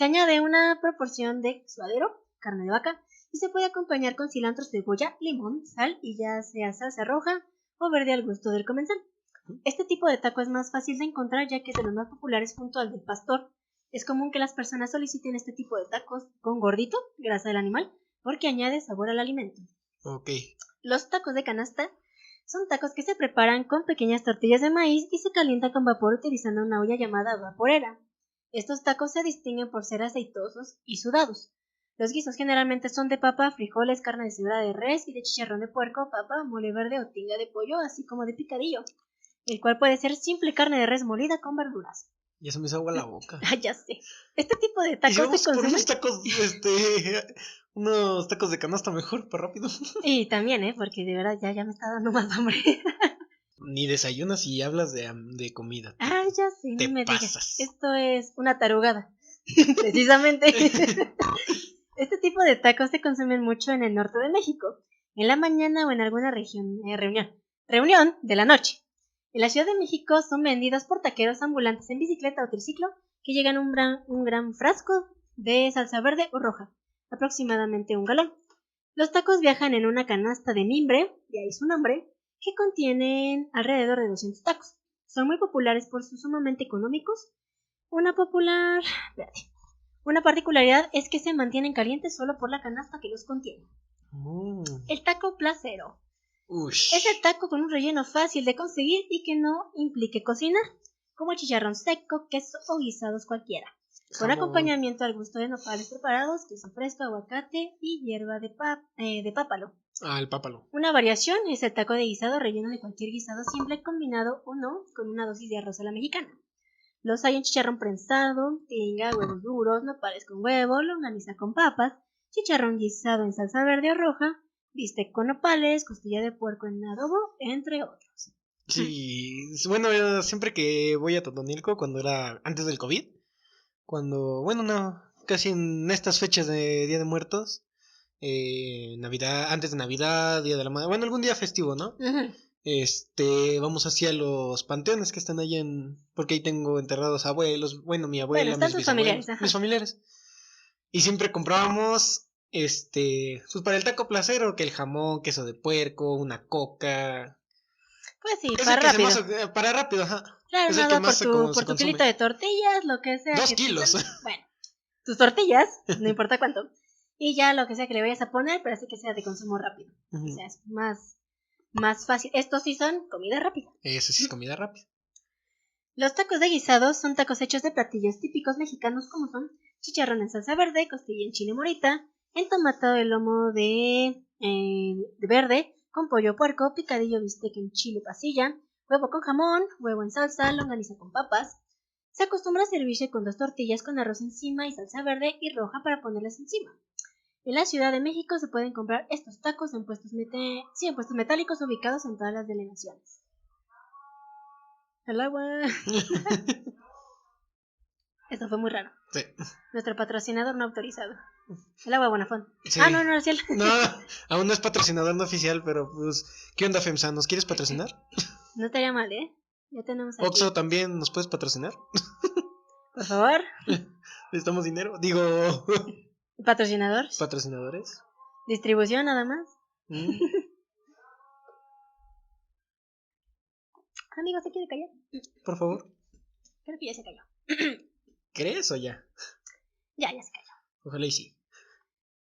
añade una proporción de suadero, carne de vaca, y se puede acompañar con cilantro, cebolla, limón, sal y ya sea salsa roja o verde al gusto del comensal. Este tipo de taco es más fácil de encontrar ya que es de los más populares junto al del pastor. Es común que las personas soliciten este tipo de tacos con gordito, grasa del animal, porque añade sabor al alimento. Ok. Los tacos de canasta son tacos que se preparan con pequeñas tortillas de maíz y se calientan con vapor utilizando una olla llamada vaporera. Estos tacos se distinguen por ser aceitosos y sudados. Los guisos generalmente son de papa, frijoles, carne deshebrada de res y de chicharrón de puerco, papa, mole verde o tinga de pollo, así como de picadillo, el cual puede ser simple carne de res molida con verduras. Ya se me hizo agua la boca. Ya sé. Este tipo de tacos ¿Y si vamos se por consumen... unos tacos de canasta mejor, para rápido? Y también, porque de verdad ya me está dando más hambre. Ni desayunas y hablas de comida. Ya sé, Te no me pasas. digas. Esto es una tarugada. Precisamente. Este tipo de tacos se consumen mucho en el norte de México, en la mañana o en alguna reunión de la noche. En la Ciudad de México son vendidos por taqueros ambulantes en bicicleta o triciclo que llegan un gran frasco de salsa verde o roja, aproximadamente 1 galón. Los tacos viajan en una canasta de mimbre, de ahí su nombre, que contienen alrededor de 200 tacos. Son muy populares por ser sumamente económicos. Una particularidad es que se mantienen calientes solo por la canasta que los contiene. El taco placero. Es el taco con un relleno fácil de conseguir y que no implique cocinar, como chicharrón seco, queso o guisados cualquiera. Con Jamón. acompañamiento al gusto de nopales preparados, queso fresco, aguacate y hierba de pápalo. Ah, el pápalo. Una variación es el taco de guisado relleno de cualquier guisado simple combinado o no con una dosis de arroz a la mexicana. Los hay en chicharrón prensado, tinga, huevos duros, nopales con huevo, longaniza con papas, chicharrón guisado en salsa verde o roja, bistec con nopales, costilla de puerco en adobo, entre otros. Sí, bueno, yo siempre que voy a Totonilco, cuando era antes del COVID, bueno, no, casi en estas fechas de Día de Muertos, Navidad, antes de Navidad, Día de la Madre, bueno, algún día festivo, ¿no? Ujú. Vamos hacia los panteones que están allá porque ahí tengo enterrados abuelos, bueno, mi Bueno, abuela, están mis tus bisabuelos, familiares, ajá. mis familiares. Y siempre comprábamos, pues para el taco placero, que el jamón, queso de puerco, una coca. Pues sí, Es el para que rápido. se más, para rápido, ajá. Claro, Es el que nada, más como por se tu consume. kilito de tortillas, lo que sea. 2 que kilos. Bueno, tus tortillas, no importa cuánto. Y ya lo que sea que le vayas a poner, pero así que sea de consumo rápido. O sea, es más fácil. Estos sí son comida rápida. Eso sí es comida rápida. Los tacos de guisados son tacos hechos de platillos típicos mexicanos como son chicharrón en salsa verde, costilla en chile morita, entomatado de lomo de verde, con pollo puerco, picadillo bistec en chile pasilla, huevo con jamón, huevo en salsa, longaniza con papas. Se acostumbra a servirse con 2 tortillas con arroz encima y salsa verde y roja para ponerlas encima. En la Ciudad de México se pueden comprar estos tacos en puestos metálicos ubicados en todas las delegaciones. El agua. Esto fue muy raro. Sí. Nuestro patrocinador no autorizado. El agua Bonafont. Sí. Ah, no, no, Ciel. No, aún no es patrocinador no oficial, pero pues, ¿qué onda, FEMSA? ¿Nos quieres patrocinar? No estaría mal, ¿eh? Ya tenemos aquí. Oxxo, ¿también nos puedes patrocinar? Por favor. Necesitamos dinero. Digo, Patrocinador. patrocinadores. Distribución nada más. Amigo, ¿se quiere callar? Por favor. Creo que ya se cayó. ¿Crees o ya? Ya se cayó. Ojalá y sí.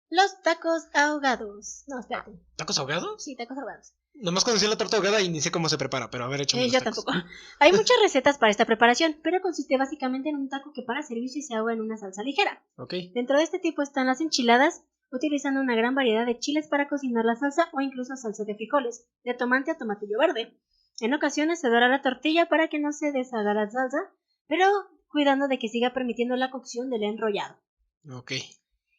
Los tacos ahogados. No, espérate. ¿Tacos ahogados? Sí, tacos ahogados. Nomás conocí la torta ahogada y ni sé cómo se prepara, pero a ver, échame los Yo tacos. tampoco. Hay muchas recetas para esta preparación, pero consiste básicamente en un taco que para servirse se ahoga en una salsa ligera. Ok. Dentro de este tipo están las enchiladas, utilizando una gran variedad de chiles para cocinar la salsa o incluso salsa de frijoles, de tomate a tomatillo verde. En ocasiones se dora la tortilla para que no se deshaga la salsa, pero cuidando de que siga permitiendo la cocción del enrollado. Ok.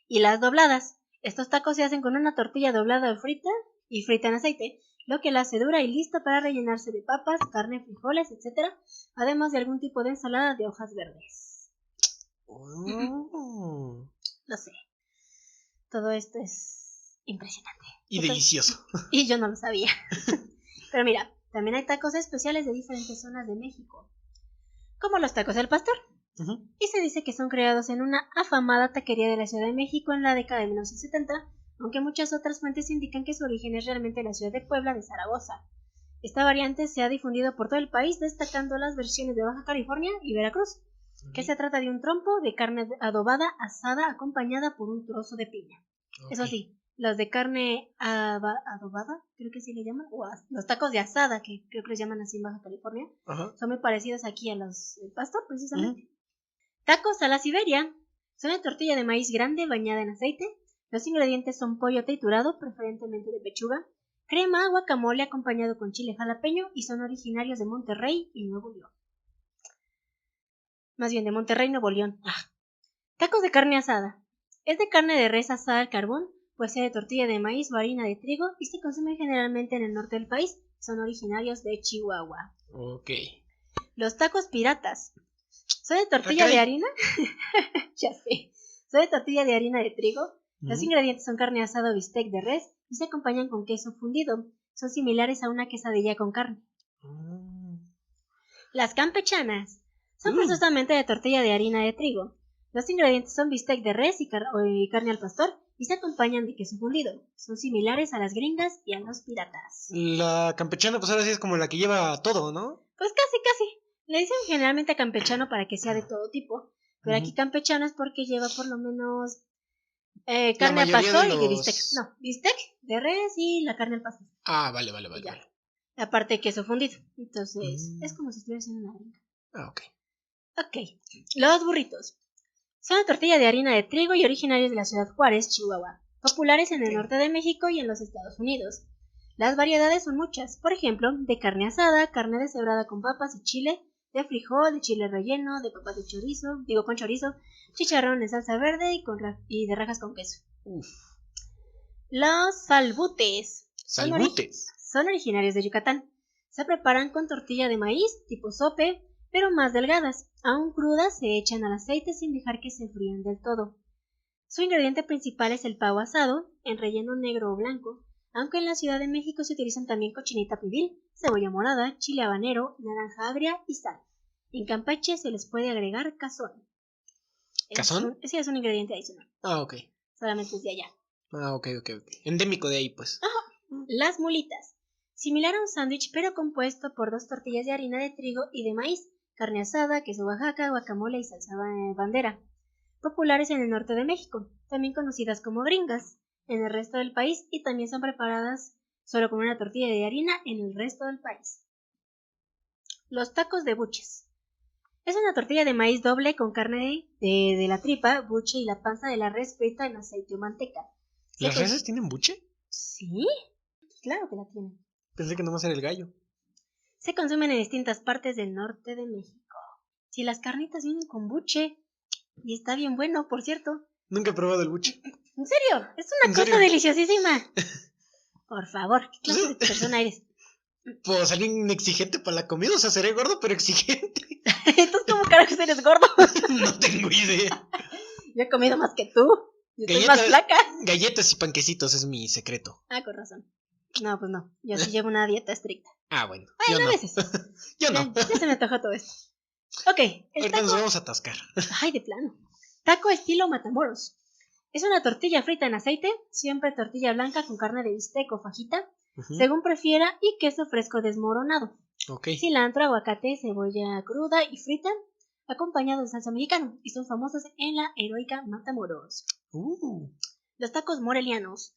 Y las dobladas. Estos tacos se hacen con una tortilla doblada o frita y frita en aceite, lo que la hace dura y lista para rellenarse de papas, carne, frijoles, etc., además de algún tipo de ensalada de hojas verdes. Oh. Lo sé. Todo esto es impresionante. Y delicioso. Y yo no lo sabía. Pero mira, también hay tacos especiales de diferentes zonas de México, como los tacos del pastor. Y se dice que son creados en una afamada taquería de la Ciudad de México en la década de 1970, aunque muchas otras fuentes indican que su origen es realmente la ciudad de Puebla de Zaragoza. Esta variante se ha difundido por todo el país, destacando las versiones de Baja California y Veracruz, que se trata de un trompo de carne adobada asada acompañada por un trozo de piña. Okay. Eso sí, los de carne adobada, creo que sí le llaman, o los tacos de asada, que creo que les llaman así en Baja California, son muy parecidos aquí a los del pastor, precisamente. Tacos a la Siberia. Son una tortilla de maíz grande bañada en aceite. Los ingredientes son pollo triturado, preferentemente de pechuga, crema, guacamole acompañado con chile jalapeño y son originarios de Monterrey y Nuevo León. Más bien de Monterrey, Nuevo León. Tacos de carne asada. Es de carne de res asada al carbón, puede ser de tortilla de maíz o harina de trigo y se consumen generalmente en el norte del país. Son originarios de Chihuahua. Ok. Los tacos piratas. ¿Son de tortilla de harina? Ya sé. Son de tortilla de harina de trigo. Los ingredientes son carne asada o bistec de res y se acompañan con queso fundido. Son similares a una quesadilla con carne. Las campechanas. Son precisamente de tortilla de harina de trigo. Los ingredientes son bistec de res y carne al pastor y se acompañan de queso fundido. Son similares a las gringas y a los piratas. La campechana, pues ahora sí es como la que lleva todo, ¿no? Pues casi. Le dicen generalmente a campechano para que sea de todo tipo, pero aquí campechano es porque lleva por lo menos carne al pastor y bistec. No, bistec de res y la carne al pastor. Ah, vale. Aparte de queso fundido. Entonces, es como si estuviera haciendo una gringa. Ah, ok. Ok, los burritos. Son una tortilla de harina de trigo y originarios de la ciudad Juárez, Chihuahua, populares en el norte de México y en los Estados Unidos. Las variedades son muchas, por ejemplo, de carne asada, carne deshebrada con papas y chile, de frijol, de chile relleno, de papas de chorizo, con chorizo, chicharrón en salsa verde y de rajas con queso. Uf. Los salbutes. Salbutes. Son originarios de Yucatán. Se preparan con tortilla de maíz, tipo sope, pero más delgadas. Aún crudas se echan al aceite sin dejar que se frían del todo. Su ingrediente principal es el pavo asado, en relleno negro o blanco, aunque en la Ciudad de México se utilizan también cochinita pibil, cebolla morada, chile habanero, naranja agria y sal. En Campeche se les puede agregar cazón. ¿Cazón? Sí, es un ingrediente adicional. Ah, ok. Solamente es de allá. Ah, ok. Endémico de ahí, pues. Las mulitas. Similar a un sándwich, pero compuesto por 2 tortillas de harina de trigo y de maíz, carne asada, queso Oaxaca, guacamole y salsa bandera. Populares en el norte de México, también conocidas como gringas en el resto del país y también son preparadas solo con una tortilla de harina en el resto del país. Los tacos de buches. Es una tortilla de maíz doble con carne de la tripa, buche y la panza de la res frita en aceite o manteca. ¿Las reses tienen buche? Sí, claro que la tienen. Pensé que nomás era el gallo. Se consumen en distintas partes del norte de México. Si las carnitas vienen con buche, y está bien bueno, por cierto. Nunca he probado el buche. ¿En serio? Es una cosa deliciosísima. Por favor, ¿qué clase de persona eres? Pues alguien exigente para la comida, o sea, seré gordo pero exigente. Entonces, ¿cómo carajos eres gordo? No tengo idea. Yo he comido más que tú. Yo soy más flaca. Galletas y panquecitos es mi secreto. Ah, con razón. No, pues no. Yo sí llevo una dieta estricta. Ah, bueno. Bueno, Yo no. a veces. Yo no. Ya se me antoja todo esto. Ok, Ahorita nos vamos a atascar. Ay, de plano. Taco estilo Matamoros. Es una tortilla frita en aceite, siempre tortilla blanca con carne de bistec o fajita, según prefiera, y queso fresco desmoronado. Okay. Cilantro, aguacate, cebolla cruda y frita, acompañado de salsa mexicana, y son famosos en la heroica Matamoros. Los tacos morelianos,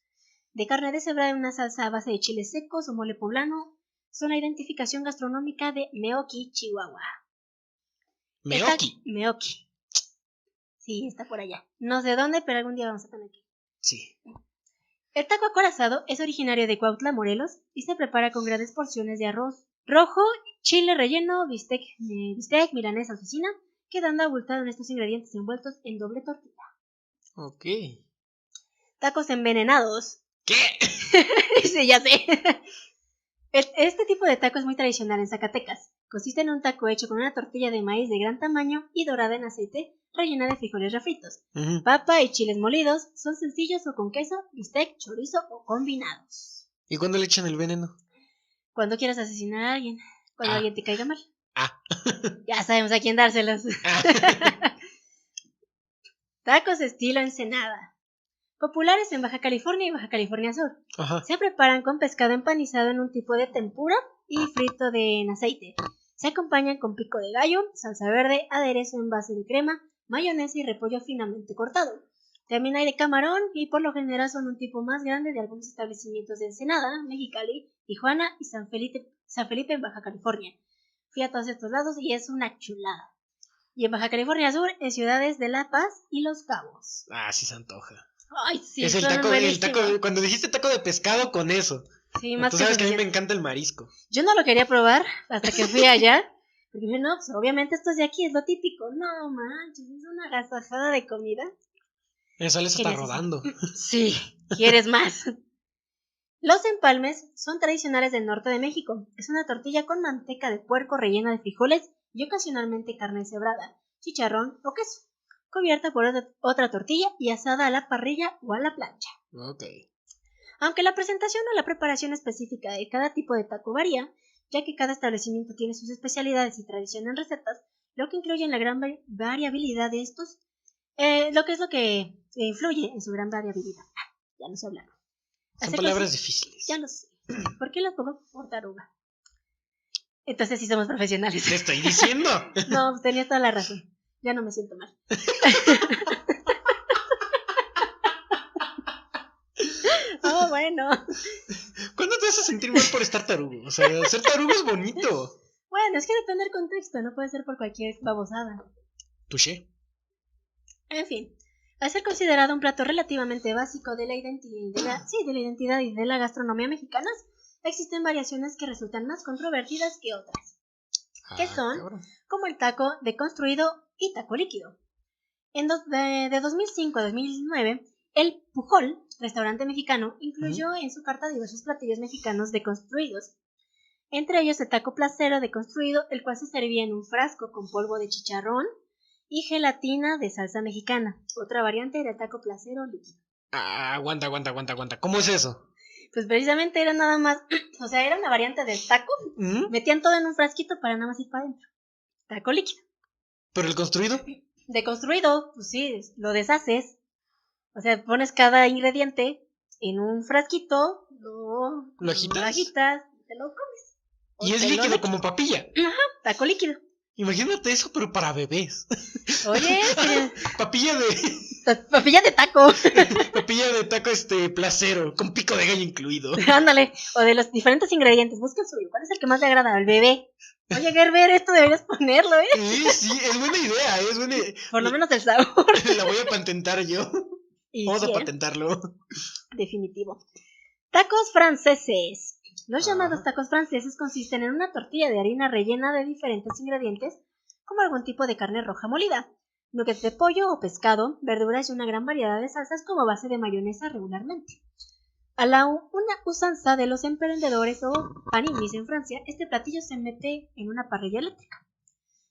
de carne deshebrada en una salsa a base de chiles secos o mole poblano, son la identificación gastronómica de Meoqui, Chihuahua. Meoqui. Sí, está por allá. No sé dónde, pero algún día vamos a tener aquí. Sí. El taco acorazado es originario de Cuautla, Morelos, y se prepara con grandes porciones de arroz rojo, chile relleno, bistec, milanesa o cecina, quedando abultado en estos ingredientes envueltos en doble tortilla. Ok. Tacos envenenados. ¿Qué? Sí, ya sé. Este tipo de taco es muy tradicional en Zacatecas. Consiste en un taco hecho con una tortilla de maíz de gran tamaño y dorada en aceite, rellena de frijoles refritos, papa y chiles molidos. Son sencillos o con queso, bistec, chorizo o combinados. ¿Y cuándo le echan el veneno? Cuando quieras asesinar a alguien, cuando alguien te caiga mal. Ya sabemos a quién dárselos. Tacos estilo Ensenada. Populares en Baja California y Baja California Sur. Se preparan con pescado empanizado en un tipo de tempura y frito en aceite. Se acompañan con pico de gallo, salsa verde, aderezo en base de crema, mayonesa y repollo finamente cortado. También hay de camarón y por lo general son un tipo más grande de algunos establecimientos de Ensenada, Mexicali, Tijuana y San Felipe en Baja California. Fui a todos estos lados y es una chulada. Y en Baja California Sur, en ciudades de La Paz y Los Cabos. Ah, sí se antoja. Ay, sí, es el taco, cuando dijiste taco de pescado con eso. Sí, más tú sabes que a mí me encanta el marisco. Yo no lo quería probar hasta que fui allá. Porque dije, no, pues obviamente esto es de aquí, es lo típico. No manches, es una agasajada de comida. Me sales hasta rodando. Sí, ¿quieres más? Los empalmes son tradicionales del norte de México. Es una tortilla con manteca de puerco rellena de frijoles y ocasionalmente carne cebrada, chicharrón o queso, cubierta por otra tortilla y asada a la parrilla o a la plancha. Ok. Aunque la presentación o la preparación específica de cada tipo de taco varía, ya que cada establecimiento tiene sus especialidades y tradición en recetas, lo que incluye en la gran variabilidad de estos, lo que influye en su gran variabilidad. Ya no sé hablar. Son palabras difíciles. Ya lo sé. ¿Por qué las pongo por taruga? Entonces sí somos profesionales. ¿Te estoy diciendo? No, pues tenías toda la razón. Ya no me siento mal. Oh, bueno. ¿Cuándo te vas a sentir mal por estar tarugo? O sea, ser tarugo es bonito. Bueno, es que depende del contexto. No puede ser por cualquier babosada. Touché. En fin, al ser considerado un plato relativamente básico de la identidad y de la gastronomía mexicanas, existen variaciones que resultan más controvertidas que otras, que son cabrón. como el taco deconstruido y taco líquido. De 2005 a 2009, el Pujol, restaurante mexicano, incluyó en su carta diversos platillos mexicanos deconstruidos. Entre ellos el taco placero deconstruido, el cual se servía en un frasco con polvo de chicharrón y gelatina de salsa mexicana. Otra variante era el taco placero líquido. Aguanta. ¿Cómo es eso? Pues precisamente era nada más, o sea, era una variante del taco. Metían todo en un frasquito para nada más ir para adentro. Taco líquido. ¿Pero el construido? Deconstruido, pues sí, lo deshaces. O sea, pones cada ingrediente en un frasquito, lo agitas, te lo comes. Y es líquido como papilla. Ajá, taco líquido. Imagínate eso, pero para bebés. Oye, papilla de taco. Papilla de taco placero, con pico de gallo incluido. Ándale, o de los diferentes ingredientes, busca el suyo. ¿Cuál es el que más le agrada al bebé? Oye, Gerber, esto deberías ponerlo, ¿eh? Sí, es buena idea, Por lo menos el sabor. La voy a patentar yo. Vamos a patentarlo. Definitivo. Tacos franceses. Los llamados tacos franceses consisten en una tortilla de harina rellena de diferentes ingredientes, como algún tipo de carne roja molida, nuggets de pollo o pescado, verduras y una gran variedad de salsas como base de mayonesa regularmente. A una usanza de los emprendedores o paninis en Francia, este platillo se mete en una parrilla eléctrica.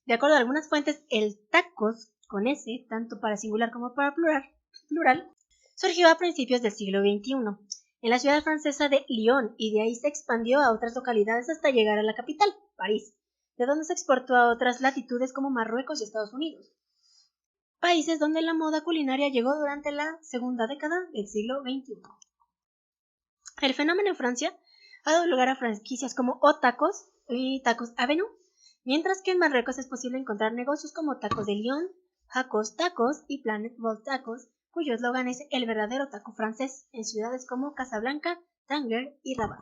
De acuerdo a algunas fuentes, el tacos, con S, tanto para singular como para plural, surgió a principios del siglo XXI, en la ciudad francesa de Lyon, y de ahí se expandió a otras localidades hasta llegar a la capital, París, de donde se exportó a otras latitudes como Marruecos y Estados Unidos, países donde la moda culinaria llegó durante la segunda década del siglo XXI. El fenómeno en Francia ha dado lugar a franquicias como O Tacos y Tacos Avenue, mientras que en Marruecos es posible encontrar negocios como Tacos de Lyon, Jacos Tacos y Planet Vol Tacos, cuyo eslogan es el verdadero taco francés, en ciudades como Casablanca, Tánger y Rabat.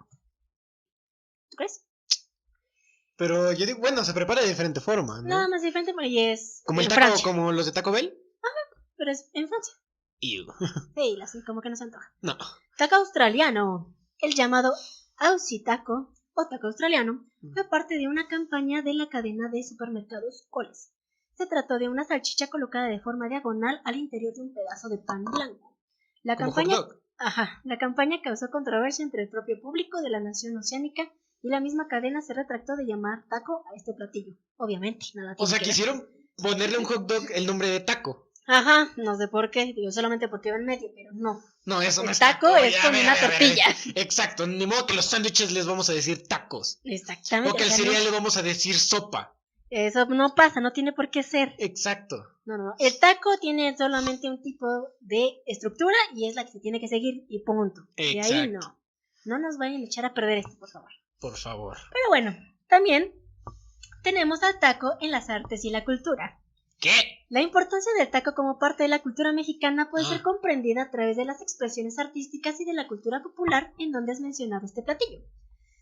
¿Tú crees? Pero yo digo, bueno, se prepara de diferente forma, ¿no? Nada más diferente, y es como el en taco, Francia. como los de Taco Bell. Ajá, pero es en Francia. Ew. Sí, así como que no se antoja. No. Taco australiano. El llamado Aussie Taco o taco australiano fue parte de una campaña de la cadena de supermercados Coles. Se trató de una salchicha colocada de forma diagonal al interior de un pedazo de pan blanco. La campaña causó controversia entre el propio público de la nación oceánica y la misma cadena se retractó de llamar taco a este platillo. Obviamente, nada tiene O sea, que ver. quisieron ponerle a un hot dog el nombre de taco. Ajá, no sé por qué, digo solamente porque iba en medio, pero no. No, eso no es taco. taco, es con una tortilla. Exacto, ni modo que los sándwiches les vamos a decir tacos. Exactamente. O que al cereal le vamos a decir sopa. Eso no pasa, no tiene por qué ser. Exacto. No. El taco tiene solamente un tipo de estructura y es la que se tiene que seguir y punto. Exacto. Y ahí no. No nos vayan a echar a perder esto, por favor. Por favor. Pero bueno, también tenemos al taco en las artes y la cultura. ¿Qué? La importancia del taco como parte de la cultura mexicana puede ser comprendida a través de las expresiones artísticas y de la cultura popular en donde es mencionado este platillo.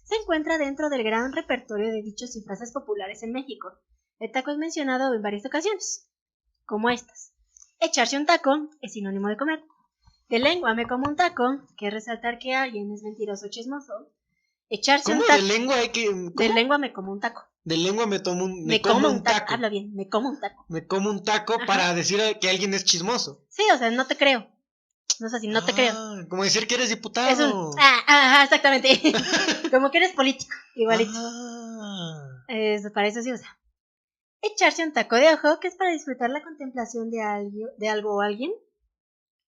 Se encuentra dentro del gran repertorio de dichos y frases populares en México. El taco es mencionado en varias ocasiones, como estas. Echarse un taco es sinónimo de comer. De lengua me como un taco, que es resaltar que alguien es mentiroso o chismoso. Echarse un taco. ¿De lengua hay que...? ¿Cómo? De lengua me como un taco. De lengua me como un taco. Habla bien, me como un taco. Me como un taco. Ajá. Para decir que alguien es chismoso. Sí, o sea, no te creo. No sé si no te creo. Como decir que eres diputado. Es exactamente. Como que eres político, igualito. Para eso sí usa. Echarse un taco de ojo, que es para disfrutar la contemplación de algo o alguien.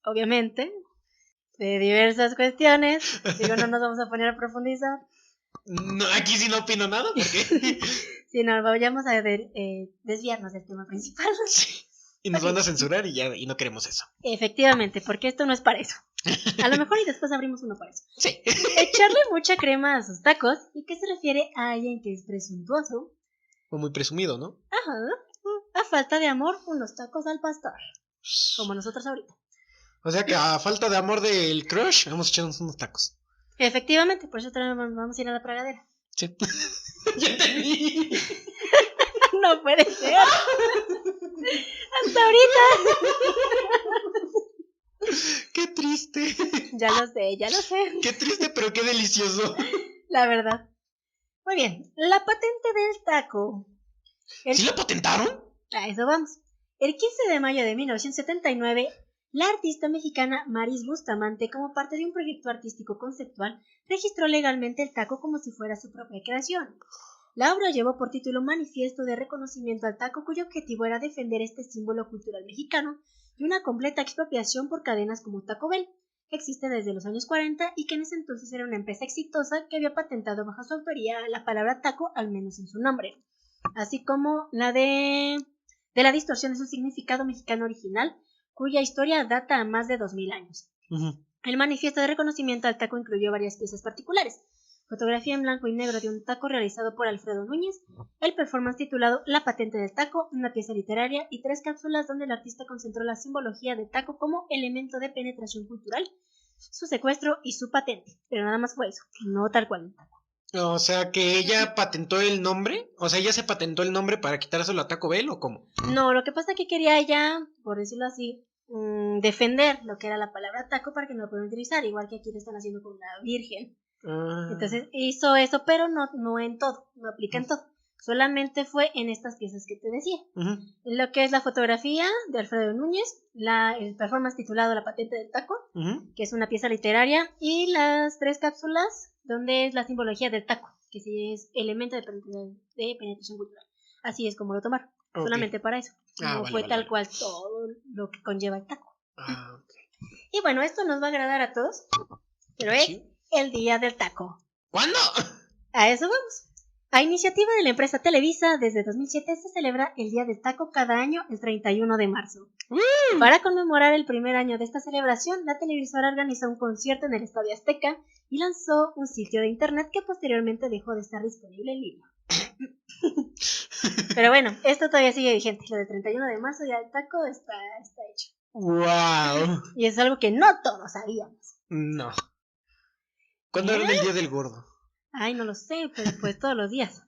Obviamente. De diversas cuestiones. Digo, no nos vamos a poner a profundizar. No, aquí sí no opino nada, porque... Sí, no, vayamos a desviarnos del tema principal. Sí. Y nos van a censurar y no queremos eso. Efectivamente, porque esto no es para eso. A lo mejor y después abrimos uno para eso. Sí. Echarle mucha crema a sus tacos, y que se refiere a alguien que es presuntuoso. O muy presumido, ¿no? Ajá. A falta de amor, unos tacos al pastor. Como nosotros ahorita. O sea que a falta de amor del crush, vamos a echarnos unos tacos. Efectivamente, por eso vamos a ir a la pragadera. Sí. Ya entendí. No puede ser. Hasta ahorita. ¡Qué triste! Ya lo sé. ¡Qué triste, pero qué delicioso! La verdad. Muy bien. La patente del taco. ¿Sí la patentaron? A eso vamos. El 15 de mayo de 1979, la artista mexicana Maris Bustamante, como parte de un proyecto artístico conceptual, registró legalmente el taco como si fuera su propia creación. La obra llevó por título Manifiesto de Reconocimiento al Taco, cuyo objetivo era defender este símbolo cultural mexicano y una completa expropiación por cadenas como Taco Bell, que existe desde los años 40 y que en ese entonces era una empresa exitosa que había patentado bajo su autoría la palabra taco, al menos en su nombre, así como la de la distorsión de su significado mexicano original, cuya historia data a más de 2000 años. El manifiesto de reconocimiento al taco incluyó varias piezas particulares: fotografía en blanco y negro de un taco realizado por Alfredo Núñez, el performance titulado La patente del taco, una pieza literaria y 3 cápsulas donde el artista concentró la simbología del taco como elemento de penetración cultural, su secuestro y su patente. Pero nada más fue eso, no tal cual el taco. O sea, que ella patentó el nombre. O sea, ella se patentó el nombre para quitárselo a Taco Bell, ¿o cómo? No, lo que pasa es que quería ella, por decirlo así, defender lo que era la palabra taco para que no lo puedan utilizar, igual que aquí lo están haciendo con la Virgen. Entonces hizo eso, pero no en todo, no aplica en todo. Solamente fue en estas piezas que te decía. Lo que es la fotografía de Alfredo Núñez, el performance titulado La patente del taco, que es una pieza literaria, y las 3 cápsulas donde es la simbología del taco, que sí es elemento de penetración cultural. Así es como lo tomaron, solamente para eso. No fue tal cual todo lo que conlleva el taco. Y bueno, esto nos va a agradar a todos, pero es el Día del Taco. ¿Cuándo? A eso vamos. A iniciativa de la empresa Televisa, desde 2007 se celebra el Día del Taco cada año el 31 de marzo. Para conmemorar el primer año de esta celebración, la televisora organizó un concierto en el Estadio Azteca y lanzó un sitio de internet que posteriormente dejó de estar disponible en línea. Pero bueno, esto todavía sigue vigente. Lo de 31 de marzo, Día del Taco, está hecho. ¡Wow! Y es algo que no todos sabíamos. No. ¿Cuándo era el Día del Gordo? Ay, no lo sé, pero pues todos los días.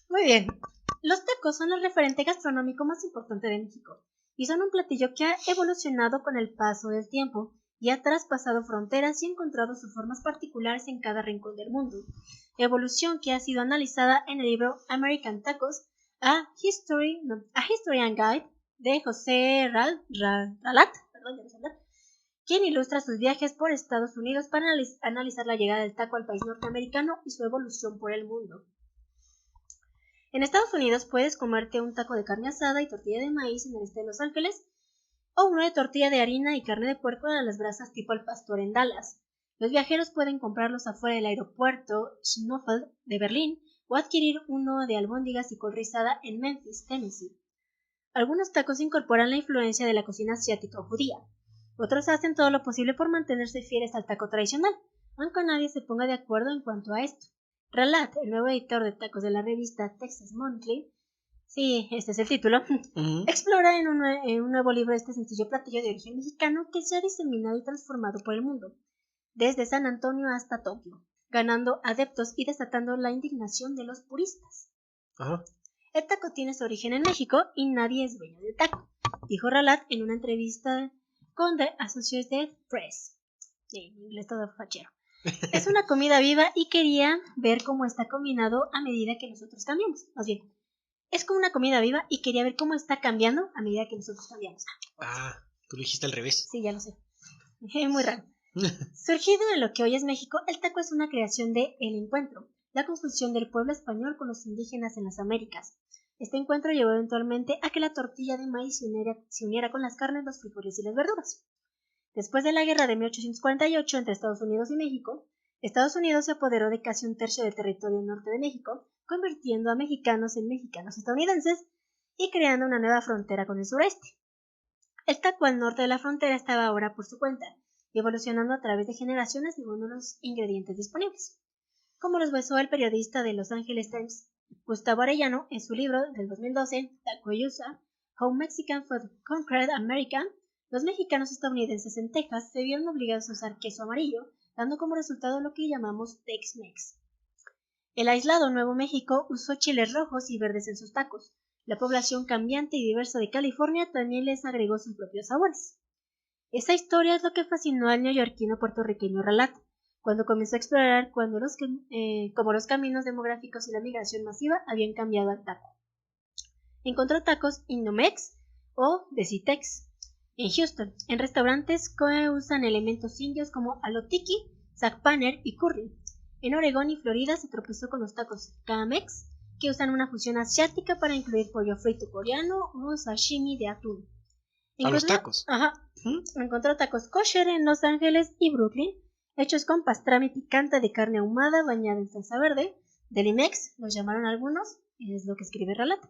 Muy bien. Los tacos son el referente gastronómico más importante de México y son un platillo que ha evolucionado con el paso del tiempo y ha traspasado fronteras y encontrado sus formas particulares en cada rincón del mundo. Evolución que ha sido analizada en el libro American Tacos, a History and Guide de José Ralat, quien ilustra sus viajes por Estados Unidos para analizar la llegada del taco al país norteamericano y su evolución por el mundo. En Estados Unidos puedes comerte un taco de carne asada y tortilla de maíz en el este de Los Ángeles, o uno de tortilla de harina y carne de puerco a las brasas tipo al pastor en Dallas. Los viajeros pueden comprarlos afuera del aeropuerto Schnoffel de Berlín o adquirir uno de albóndigas y col rizada en Memphis, Tennessee. Algunos tacos incorporan la influencia de la cocina asiática o judía. Otros hacen todo lo posible por mantenerse fieles al taco tradicional, aunque nadie se ponga de acuerdo en cuanto a esto. Ralat, el nuevo editor de tacos de la revista Texas Monthly, sí, este es el título, explora en un nuevo libro este sencillo platillo de origen mexicano que se ha diseminado y transformado por el mundo, desde San Antonio hasta Tokio, ganando adeptos y desatando la indignación de los puristas. El taco tiene su origen en México y nadie es dueño del taco, dijo Ralat en una entrevista con The Associated Press. En inglés todo fachero. Es una comida viva y quería ver cómo está combinado a medida que nosotros cambiamos. Más bien, es como una comida viva y quería ver cómo está cambiando a medida que nosotros cambiamos. Tú lo dijiste al revés. Sí, ya lo sé. Muy raro. Surgido en lo que hoy es México, el taco es una creación de El Encuentro, la construcción del pueblo español con los indígenas en las Américas. Este encuentro llevó eventualmente a que la tortilla de maíz se uniera con las carnes, los frijoles y las verduras. Después de la guerra de 1848 entre Estados Unidos y México, Estados Unidos se apoderó de casi un tercio del territorio norte de México, convirtiendo a mexicanos en mexicanos estadounidenses y creando una nueva frontera con el sureste. El taco al norte de la frontera estaba ahora por su cuenta, evolucionando a través de generaciones según los ingredientes disponibles. Como lo esbozó el periodista de Los Angeles Times, Gustavo Arellano, en su libro del 2012, Taco USA, How Mexican Food Conquered America, los mexicanos estadounidenses en Texas se vieron obligados a usar queso amarillo, dando como resultado lo que llamamos Tex-Mex. El aislado Nuevo México usó chiles rojos y verdes en sus tacos. La población cambiante y diversa de California también les agregó sus propios sabores. Esa historia es lo que fascinó al neoyorquino puertorriqueño Ralat, cuando comenzó a explorar cómo los caminos demográficos y la migración masiva habían cambiado al taco. Encontró tacos Indomex o Decitex en Houston, en restaurantes que usan elementos indios como alotiki, sac paner y curry. En Oregón y Florida se tropezó con los tacos Kamex, que usan una fusión asiática para incluir pollo frito coreano o sashimi de atún. A los tacos. Encontró tacos kosher en Los Ángeles y Brooklyn, hechos con pastrami picante de carne ahumada bañada en salsa verde. Delimex, los llamaron algunos, es lo que escribe Ralat.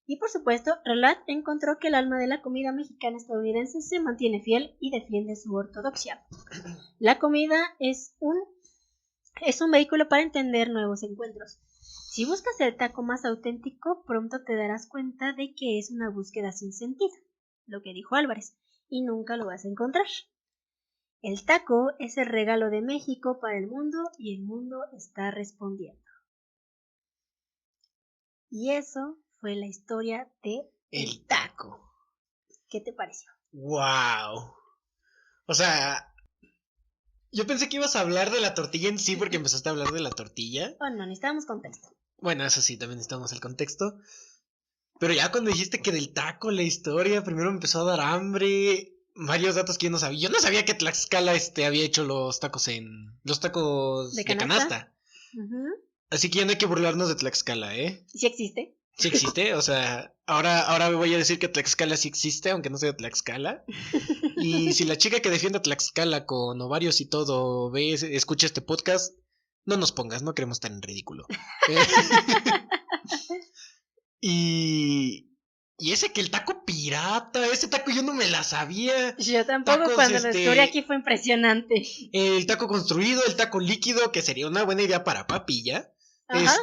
Y por supuesto, Ralat encontró que el alma de la comida mexicana estadounidense se mantiene fiel y defiende su ortodoxia. La comida es un vehículo para entender nuevos encuentros. Si buscas el taco más auténtico, pronto te darás cuenta de que es una búsqueda sin sentido, lo que dijo Álvarez, y nunca lo vas a encontrar. El taco es el regalo de México para el mundo y el mundo está respondiendo. Y eso fue la historia de El taco. ¿Qué te pareció? ¡Wow! O sea, yo pensé que ibas a hablar de la tortilla en sí porque empezaste a hablar de la tortilla. Oh, no, necesitábamos contexto. Bueno, eso sí, también necesitamos el contexto. Pero ya cuando dijiste que del taco, la historia, primero me empezó a dar hambre. Varios datos que yo no sabía. Yo no sabía que Tlaxcala había hecho los tacos ¿De de canasta. Uh-huh. Así que ya no hay que burlarnos de Tlaxcala, ¿eh? ¿Sí existe? Sí existe, o sea, ahora voy a decir que Tlaxcala sí existe, aunque no sea de Tlaxcala. Y si la chica que defiende a Tlaxcala con ovarios y todo escucha este podcast, no nos pongas, no queremos estar en ridículo. Y ese que el taco pirata, ese taco yo no me la sabía. Yo tampoco, Tacos, cuando lo descubrí aquí fue impresionante. El taco construido, el taco líquido, que sería una buena idea para papilla. Ajá.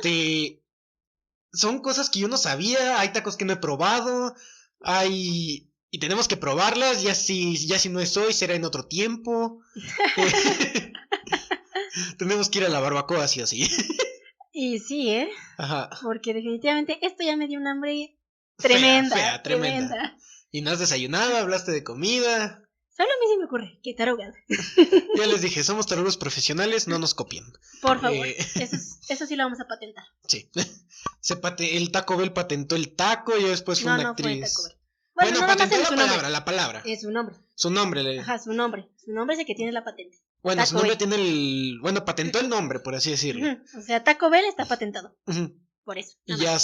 Son cosas que yo no sabía, hay tacos que no he probado, y tenemos que probarlas, ya si no es hoy, será en otro tiempo. Tenemos que ir a la barbacoa, sí o sí. Y sí, Ajá. Porque definitivamente esto ya me dio un hambre tremenda. Tremenda. Y no has desayunado, hablaste de comida. Solo a mí se me ocurre, qué tarugada. Ya les dije, somos tarugos profesionales, no nos copien. Por favor, eso sí lo vamos a patentar. Sí. El Taco Bell patentó el taco y después fue una actriz. Fue Taco Bell. Bueno, patentó la palabra. Es su nombre. Su nombre. Ajá, su nombre. Su nombre es el que tiene la patente. Bueno, Taco su nombre Bell. tiene patentó el nombre, por así decirlo. O sea, Taco Bell está patentado. Por eso. Y ya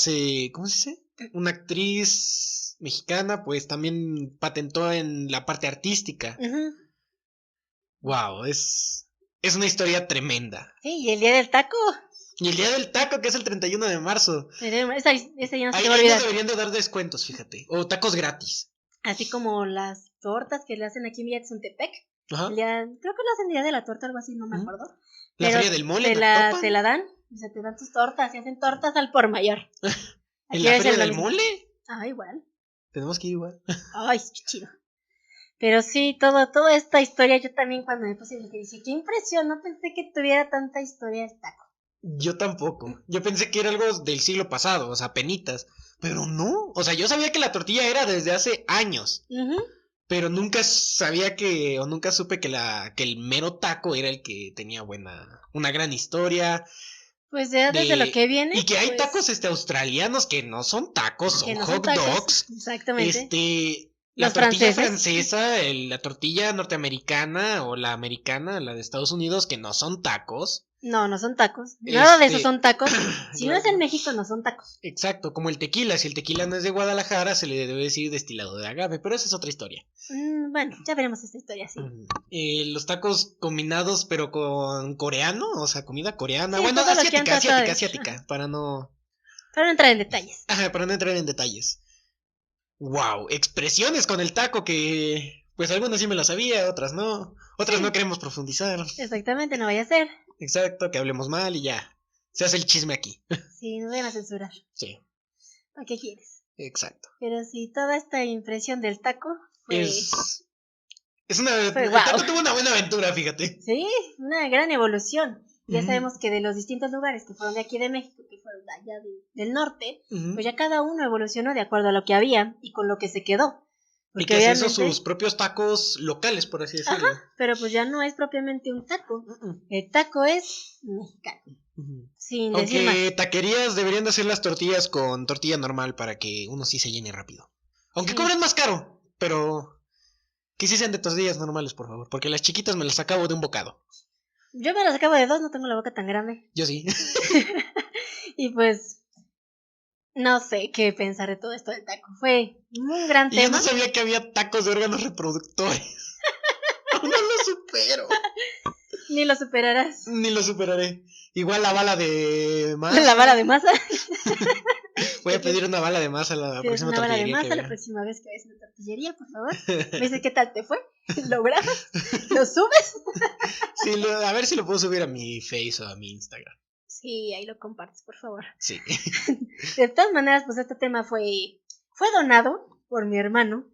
¿cómo se dice? Una actriz mexicana, pues también patentó en la parte artística. Wow, es una historia tremenda. Sí, y el día del taco. Y el día del taco, que es el 31 de marzo. Esa ya no se te va a Ahí olvidar. deberían de dar descuentos, fíjate. O tacos gratis. Así como las tortas que le hacen aquí en Villa Tzontepec. Ajá. Creo que lo hacen el día de la torta, algo así, no me acuerdo. La feria del mole. Te la dan, o sea, te dan tus tortas, y hacen tortas al por mayor. ¿En la feria del mole? Ah, igual. Tenemos que ir igual. Ay, qué chido. Pero sí, toda esta historia, yo también cuando me puse que dije, qué impresión, no pensé que tuviera tanta historia el taco. Yo tampoco. Yo pensé que era algo del siglo pasado, o sea, penitas. Pero no. O sea, yo sabía que la tortilla era desde hace años. Pero nunca nunca supe que el mero taco era el que tenía una gran historia. Pues desde lo que viene. Y que hay tacos australianos que no son tacos, son hot dogs. Exactamente. La tortilla francesa, la tortilla norteamericana o la americana, la de Estados Unidos, que no son tacos. No son tacos. Nada de eso son tacos. Si no es en México, no son tacos. Exacto, como el tequila. Si el tequila no es de Guadalajara, se le debe decir destilado de agave, pero esa es otra historia. Bueno, ya veremos esta historia, sí. Los tacos combinados, pero con coreano, o sea, comida coreana. Sí, bueno, asiática, para no entrar en detalles. Ajá, para no entrar en detalles. Wow, expresiones con el taco que, pues algunas sí me las sabía, otras no. Otras no queremos profundizar. Exactamente, no vaya a ser. Exacto, que hablemos mal y ya. Se hace el chisme aquí. Sí, nos van a censurar. Sí. ¿Para qué quieres? Exacto. Pero sí, toda esta impresión del taco fue... El taco tuvo una buena aventura, fíjate. Sí, una gran evolución. Ya sabemos que de los distintos lugares que fueron de aquí de México, que fueron de allá del norte, pues ya cada uno evolucionó de acuerdo a lo que había y con lo que se quedó. Y que se hizo sus propios tacos locales, por así decirlo. Pero pues ya no es propiamente un taco. El taco es mexicano. Sin decir más. Aunque taquerías deberían de hacer las tortillas con tortilla normal para que uno sí se llene rápido. Aunque cobren más caro, pero que sí sean de tortillas normales, por favor. Porque las chiquitas me las acabo de un bocado. Yo me las acabo de 2, no tengo la boca tan grande. Yo sí. Y pues no sé qué pensar de todo esto del taco. Fue un gran tema. Yo no sabía que había tacos de órganos reproductores. Aún no lo supero. Ni lo superarás. Ni lo superaré. Igual la bala de masa. La bala de masa. Voy a pedir una bala de masa a la próxima una bala de tortillería masa la próxima vez que vayas a la tortillería, por favor. Me dices qué tal te fue. ¿Lo grabas? ¿Lo subes? Sí, a ver si lo puedo subir a mi Face o a mi Instagram. Sí, ahí lo compartes, por favor. Sí. De todas maneras, pues este tema fue donado por mi hermano.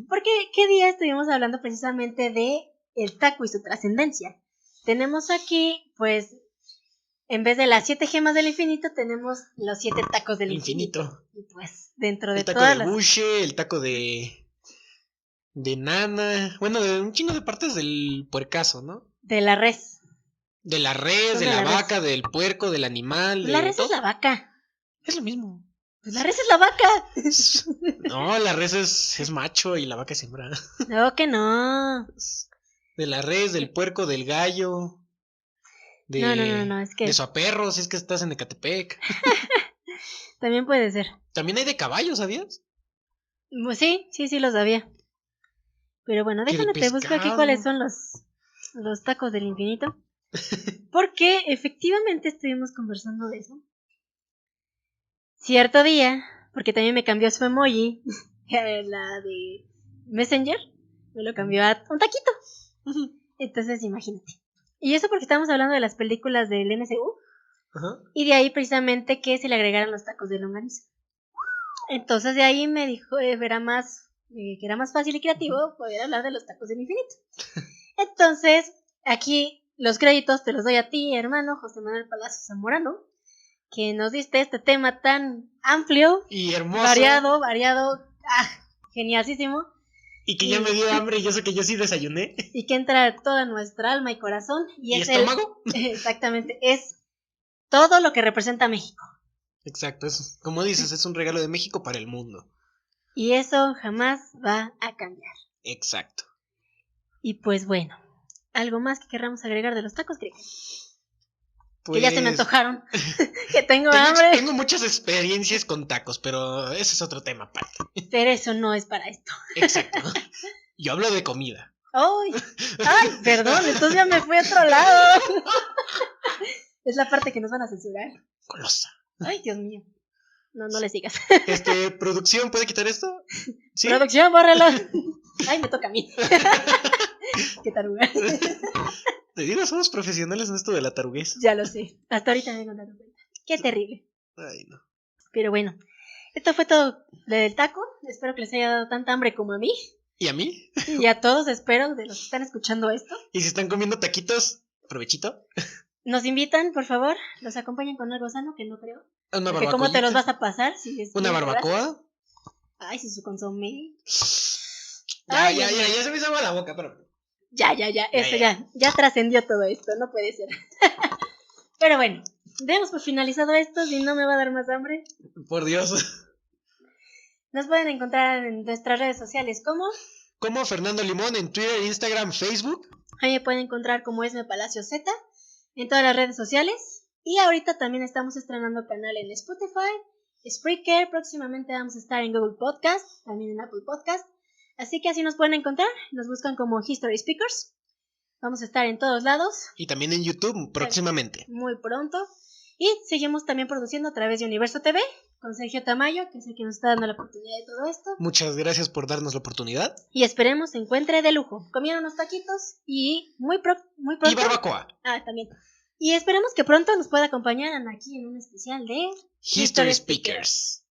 Porque qué día estuvimos hablando precisamente de el taco y su trascendencia. Tenemos aquí, pues, en vez de las 7 gemas del infinito, tenemos los 7 tacos del infinito. Y pues, dentro de todas el taco de buche, el taco de nana, bueno, de un chingo de partes del puercazo, ¿no? De la res. De la res, de la vaca, del puerco, del animal. Pues la res es la vaca. Es lo mismo. Pues la res es la vaca. No, la res es macho y la vaca es hembra. No, que no. De la res, del puerco, del gallo. No, es que... De suaperro, si es que estás en Ecatepec. También puede ser. También hay de caballo, ¿sabías? Pues sí lo sabía. Pero bueno, déjame te busco aquí cuáles son los tacos del infinito. Porque efectivamente estuvimos conversando de eso. Cierto día, porque también me cambió su emoji, la de Messenger, me lo cambió a un taquito. Entonces imagínate. Y eso porque estamos hablando de las películas del MCU. Y de ahí precisamente que se le agregaran los tacos de longaniza. Entonces de ahí me dijo que era más fácil y creativo poder hablar de los tacos del infinito. Entonces, aquí los créditos te los doy a ti, hermano José Manuel Palacio Zamorano, que nos diste este tema tan amplio y hermoso, variado, genialísimo. Y que ya me dio hambre y eso que yo sí desayuné. Y que entra toda nuestra alma y corazón. ¿Y es estómago? Exactamente, es todo lo que representa México. Exacto, como dices, es un regalo de México para el mundo. Y eso jamás va a cambiar. Exacto. Y pues bueno, ¿algo más que querramos agregar de los tacos, Greg? Pues... que ya se me antojaron. Que tengo hambre. Tengo muchas experiencias con tacos, pero ese es otro tema aparte. Pero eso no es para esto. Exacto. Yo hablo de comida. Ay, perdón, entonces ya me fui a otro lado. Es la parte que nos van a censurar. Golosa. Ay, Dios mío. No le sigas. ¿Producción puede quitar esto? ¿Sí? Producción, bórralo. Ay, me toca a mí. Qué taruga. Te digo, somos profesionales en esto de la taruguez. Ya lo sé. Hasta ahorita me he dado cuenta. Qué terrible. Ay, no. Pero bueno, esto fue todo del taco. Espero que les haya dado tanta hambre como a mí. ¿Y a mí? Y a todos, espero, de los que están escuchando esto. Y si están comiendo taquitos, provechito. Nos invitan, por favor, los acompañan con algo sano, que no creo. Una barbacoa. ¿Cómo te los vas a pasar? Si es ¿una barbacoa? Ay, si su consomé. Ya se me hizo agua la boca, pero... Ya trascendió todo esto, no puede ser. Pero bueno, demos por finalizado esto, si no me va a dar más hambre. Por Dios. Nos pueden encontrar en nuestras redes sociales como Fernando Limón en Twitter, Instagram, Facebook. Ahí me pueden encontrar como Esme Palacio Z en todas las redes sociales. Y ahorita también estamos estrenando canal en Spotify, Spreaker, próximamente vamos a estar en Google Podcast, también en Apple Podcast. Así que así nos pueden encontrar, nos buscan como History Speakers. Vamos a estar en todos lados. Y también en YouTube próximamente. Muy pronto. Y seguimos también produciendo a través de Universo TV con Sergio Tamayo, que es el que nos está dando la oportunidad de todo esto. Muchas gracias por darnos la oportunidad. Y esperemos se encuentre de lujo. Comieron unos taquitos y muy pronto. Y barbacoa. También. Y esperemos que pronto nos pueda acompañar aquí en un especial de History Speakers.